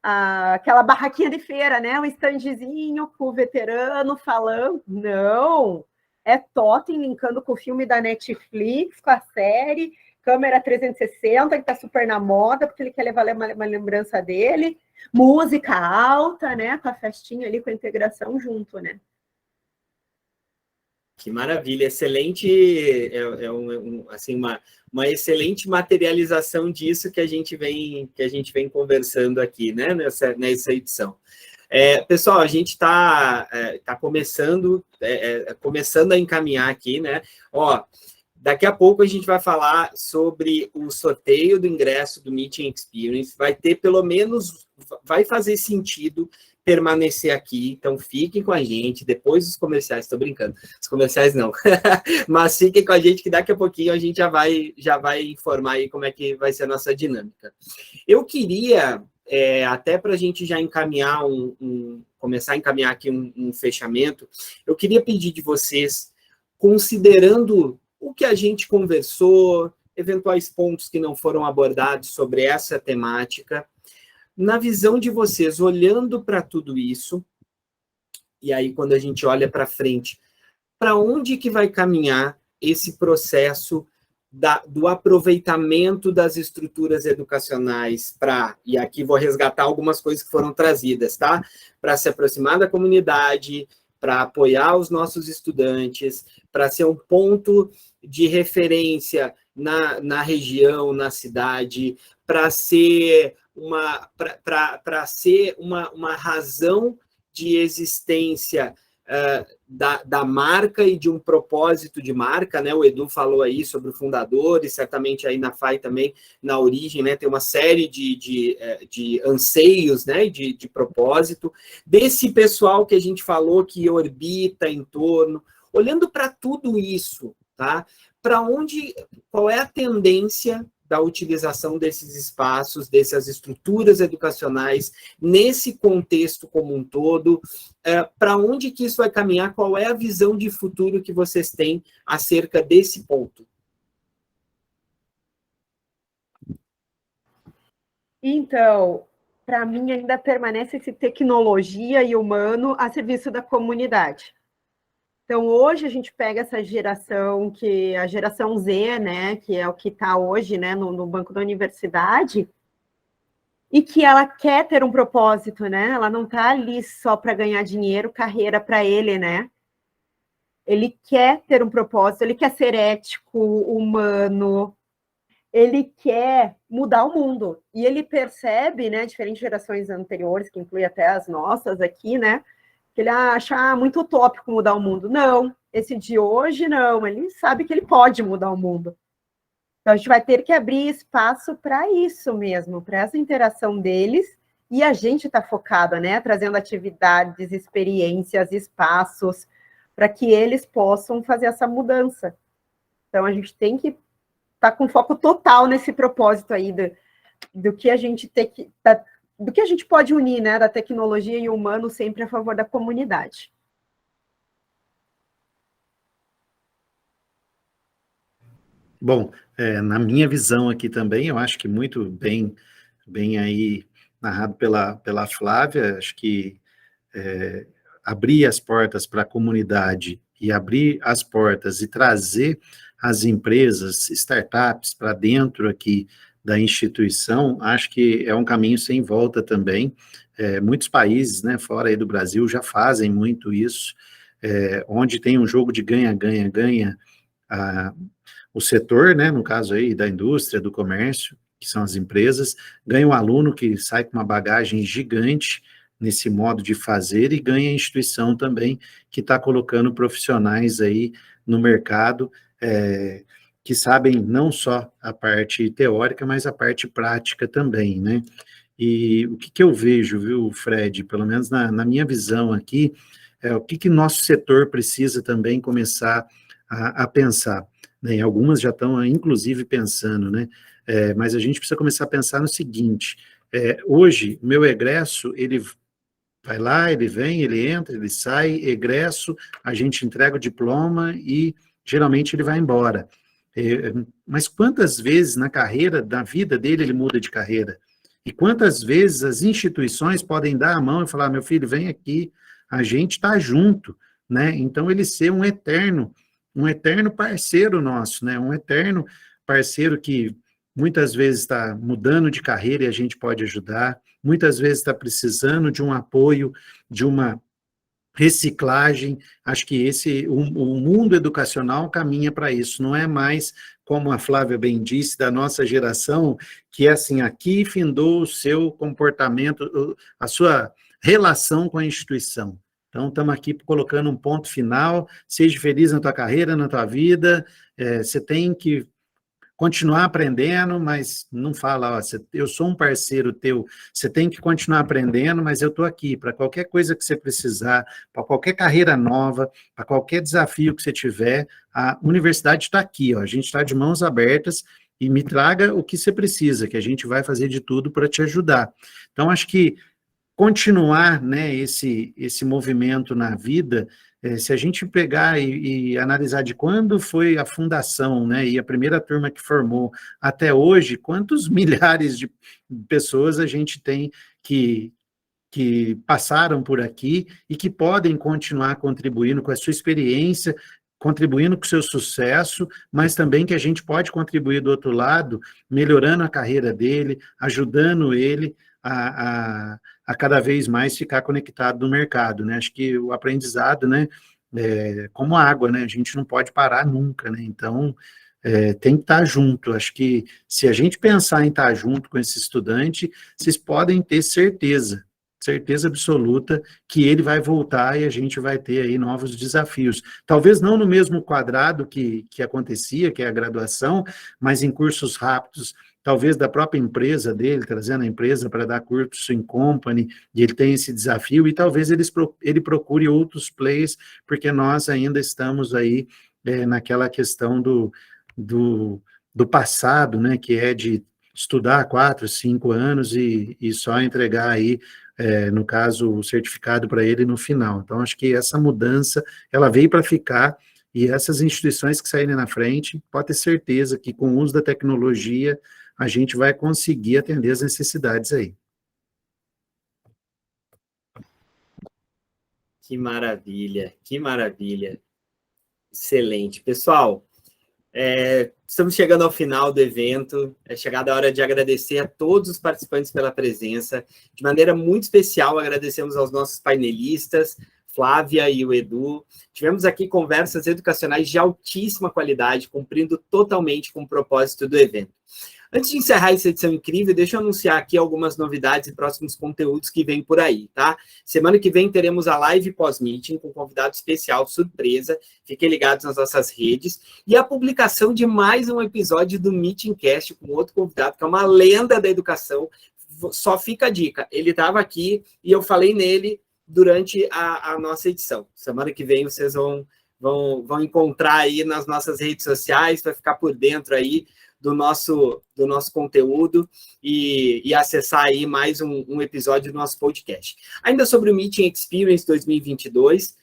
aquela barraquinha de feira, né? Um standzinho com o veterano falando. Não, é totem linkando com o filme da Netflix, com a série, câmera 360, que está super na moda, porque ele quer levar uma lembrança dele, música alta, né? Com a festinha ali, com a integração junto, né? Que maravilha, excelente, assim, uma excelente materialização disso que a gente vem conversando aqui, né, nessa edição. Pessoal, a gente está começando a encaminhar aqui, né? Daqui a pouco a gente vai falar sobre o sorteio do ingresso do Meeting Experience. Vai ter pelo menos, vai fazer sentido permanecer aqui, então fiquem com a gente, depois dos comerciais, estou brincando, os comerciais não, mas fiquem com a gente que daqui a pouquinho a gente já vai informar aí como é que vai ser a nossa dinâmica. Eu queria, até para a gente já encaminhar começar a encaminhar aqui um fechamento, eu queria pedir de vocês, considerando o que a gente conversou, eventuais pontos que não foram abordados sobre essa temática, na visão de vocês, olhando para tudo isso, e aí quando a gente olha para frente, para onde que vai caminhar esse processo do aproveitamento das estruturas educacionais e aqui vou resgatar algumas coisas que foram trazidas, tá? Para se aproximar da comunidade, para apoiar os nossos estudantes, para ser um ponto de referência na região, na cidade, para ser uma razão de existência da marca e de um propósito de marca, né? O Edu falou aí sobre o fundador, e certamente aí na FAI também, na origem, né? Tem uma série de anseios, né? De propósito, desse pessoal que a gente falou que orbita em torno, olhando para tudo isso, tá? Qual é a tendência da utilização desses espaços, dessas estruturas educacionais, nesse contexto como um todo, para onde que isso vai caminhar, qual é a visão de futuro que vocês têm acerca desse ponto? Então, para mim ainda permanece esse tecnologia e humano a serviço da comunidade. Então, hoje a gente pega essa geração, a geração Z, né, que é o que está hoje, né, no banco da universidade, e que ela quer ter um propósito, né? Ela não está ali só para ganhar dinheiro, carreira para ele, né? Ele quer ter um propósito, ele quer ser ético, humano, ele quer mudar o mundo. E ele percebe, né, diferentes gerações anteriores, que inclui até as nossas aqui, né, que ele acha muito utópico mudar o mundo. Não, esse de hoje não, ele sabe que ele pode mudar o mundo. Então, a gente vai ter que abrir espaço para isso mesmo, para essa interação deles, e a gente está focado, né, trazendo atividades, experiências, espaços, para que eles possam fazer essa mudança. Então, a gente tem que estar com foco total nesse propósito aí do que a gente tem que... do que a gente pode unir, né, da tecnologia e o humano sempre a favor da comunidade. Bom, na minha visão aqui também, eu acho que muito bem aí narrado pela Flávia, acho que abrir as portas para a comunidade e abrir as portas e trazer as empresas, startups para dentro aqui da instituição, acho que é um caminho sem volta também. Muitos países, né, fora aí do Brasil, já fazem muito isso, onde tem um jogo de ganha-ganha-ganha, o setor, né, no caso aí da indústria, do comércio, que são as empresas, ganha o aluno que sai com uma bagagem gigante nesse modo de fazer e ganha a instituição também, que está colocando profissionais aí no mercado, que sabem não só a parte teórica, mas a parte prática também, né? E o que eu vejo, viu, Fred, pelo menos na minha visão aqui, o que nosso setor precisa também começar a pensar, né? Algumas já estão, inclusive, pensando, né? Mas a gente precisa começar a pensar no seguinte, hoje, o meu egresso, ele vai lá, ele vem, ele entra, ele sai, egresso, a gente entrega o diploma e, geralmente, ele vai embora. Mas quantas vezes na vida dele, ele muda de carreira? E quantas vezes as instituições podem dar a mão e falar, meu filho, vem aqui, a gente está junto, né? Então, ele ser um eterno parceiro nosso, né? Um eterno parceiro que muitas vezes está mudando de carreira e a gente pode ajudar, muitas vezes está precisando de um apoio, de uma reciclagem. Acho que o mundo educacional caminha para isso, não é mais, como a Flávia bem disse, da nossa geração, que é assim, aqui findou o seu comportamento, a sua relação com a instituição. Então, estamos aqui colocando um ponto final, seja feliz na tua carreira, na tua vida, você tem que continuar aprendendo, mas não fala, eu sou um parceiro teu, você tem que continuar aprendendo, mas eu estou aqui para qualquer coisa que você precisar, para qualquer carreira nova, para qualquer desafio que você tiver, a universidade está aqui, ó, a gente está de mãos abertas e me traga o que você precisa, que a gente vai fazer de tudo para te ajudar. Então, acho que continuar, né, esse movimento na vida, se a gente pegar e analisar de quando foi a fundação, né, e a primeira turma que formou até hoje, quantos milhares de pessoas a gente tem que passaram por aqui e que podem continuar contribuindo com a sua experiência, contribuindo com o seu sucesso, mas também que a gente pode contribuir do outro lado, melhorando a carreira dele, ajudando ele a cada vez mais ficar conectado no mercado, né? Acho que o aprendizado, né, como água, né? A gente não pode parar nunca, né? Então, tem que estar junto. Acho que, se a gente pensar em estar junto com esse estudante, vocês podem ter certeza certeza absoluta que ele vai voltar e a gente vai ter aí novos desafios. Talvez não no mesmo quadrado que acontecia, que é a graduação, mas em cursos rápidos, talvez da própria empresa dele, trazendo a empresa para dar curso em company, e ele tem esse desafio, e talvez ele procure outros players, porque nós ainda estamos aí naquela questão do passado, né, que é de estudar 4, 5 anos e só entregar aí, no caso, o certificado para ele no final. Então, acho que essa mudança, ela veio para ficar, e essas instituições que saírem na frente, pode ter certeza que com o uso da tecnologia, a gente vai conseguir atender as necessidades aí. Que maravilha, que maravilha. Excelente. Pessoal, estamos chegando ao final do evento, é chegada a hora de agradecer a todos os participantes pela presença. De maneira muito especial, agradecemos aos nossos painelistas, Flávia e o Edu. Tivemos aqui conversas educacionais de altíssima qualidade, cumprindo totalmente com o propósito do evento. Antes de encerrar essa edição incrível, deixa eu anunciar aqui algumas novidades e próximos conteúdos que vêm por aí, tá? Semana que vem teremos a live pós-meeting com convidado especial, surpresa. Fiquem ligados nas nossas redes. E a publicação de mais um episódio do Meeting Cast com outro convidado, que é uma lenda da educação. Só fica a dica, ele estava aqui e eu falei nele durante a nossa edição. Semana que vem vocês vão encontrar aí nas nossas redes sociais, vai ficar por dentro aí do nosso conteúdo e acessar aí mais um episódio do nosso podcast. Ainda sobre o Meeting Experience 2022,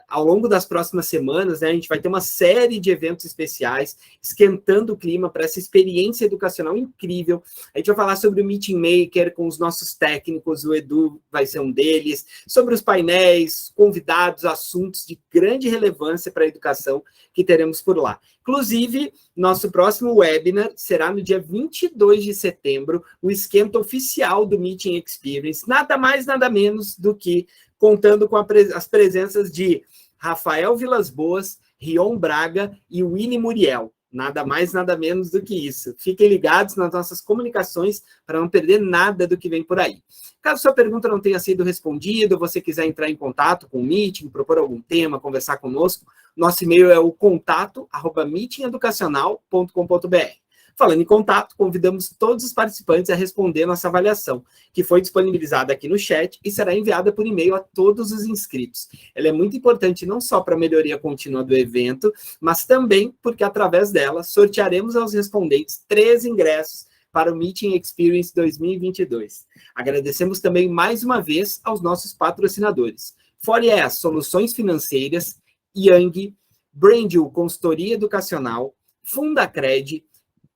ao longo das próximas semanas, né, a gente vai ter uma série de eventos especiais, esquentando o clima para essa experiência educacional incrível. A gente vai falar sobre o Meeting Maker com os nossos técnicos, o Edu vai ser um deles, sobre os painéis, convidados, assuntos de grande relevância para a educação que teremos por lá. Inclusive, nosso próximo webinar será no dia 22 de setembro, o esquenta oficial do Meeting Experience, nada mais, nada menos do que contando com as presenças de Rafael Vilas Boas, Rion Braga e Willy Muriel. Nada mais, nada menos do que isso. Fiquem ligados nas nossas comunicações para não perder nada do que vem por aí. Caso sua pergunta não tenha sido respondida, ou você quiser entrar em contato com o Meeting, propor algum tema, conversar conosco, nosso e-mail é o contato@meetingeducacional.com.br. Falando em contato, convidamos todos os participantes a responder nossa avaliação, que foi disponibilizada aqui no chat e será enviada por e-mail a todos os inscritos. Ela é muito importante não só para a melhoria contínua do evento, mas também porque, através dela, sortearemos aos respondentes 3 ingressos para o Meeting Experience 2022. Agradecemos também mais uma vez aos nossos patrocinadores. Fories Soluções Financeiras, Yang, Brandil Consultoria Educacional, Fundacred,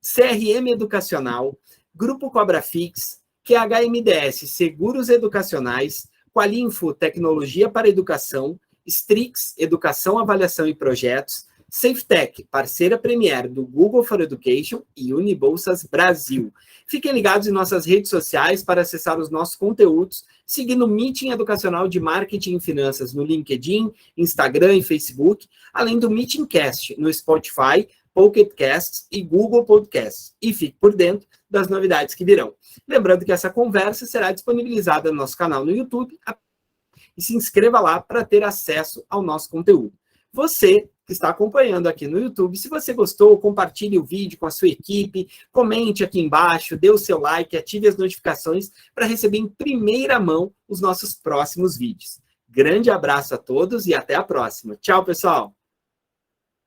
CRM Educacional, Grupo Cobrafix, QHMDS Seguros Educacionais, Qualinfo Tecnologia para Educação, Strix Educação, Avaliação e Projetos, SafeTech, parceira Premier do Google for Education e Unibolsas Brasil. Fiquem ligados em nossas redes sociais para acessar os nossos conteúdos, seguindo o Meeting Educacional de Marketing e Finanças no LinkedIn, Instagram e Facebook, além do Meeting Cast no Spotify, Pocket Casts e Google Podcasts. E fique por dentro das novidades que virão. Lembrando que essa conversa será disponibilizada no nosso canal no YouTube e se inscreva lá para ter acesso ao nosso conteúdo. Você que está acompanhando aqui no YouTube, se você gostou, compartilhe o vídeo com a sua equipe, comente aqui embaixo, dê o seu like, ative as notificações para receber em primeira mão os nossos próximos vídeos. Grande abraço a todos e até a próxima. Tchau, pessoal!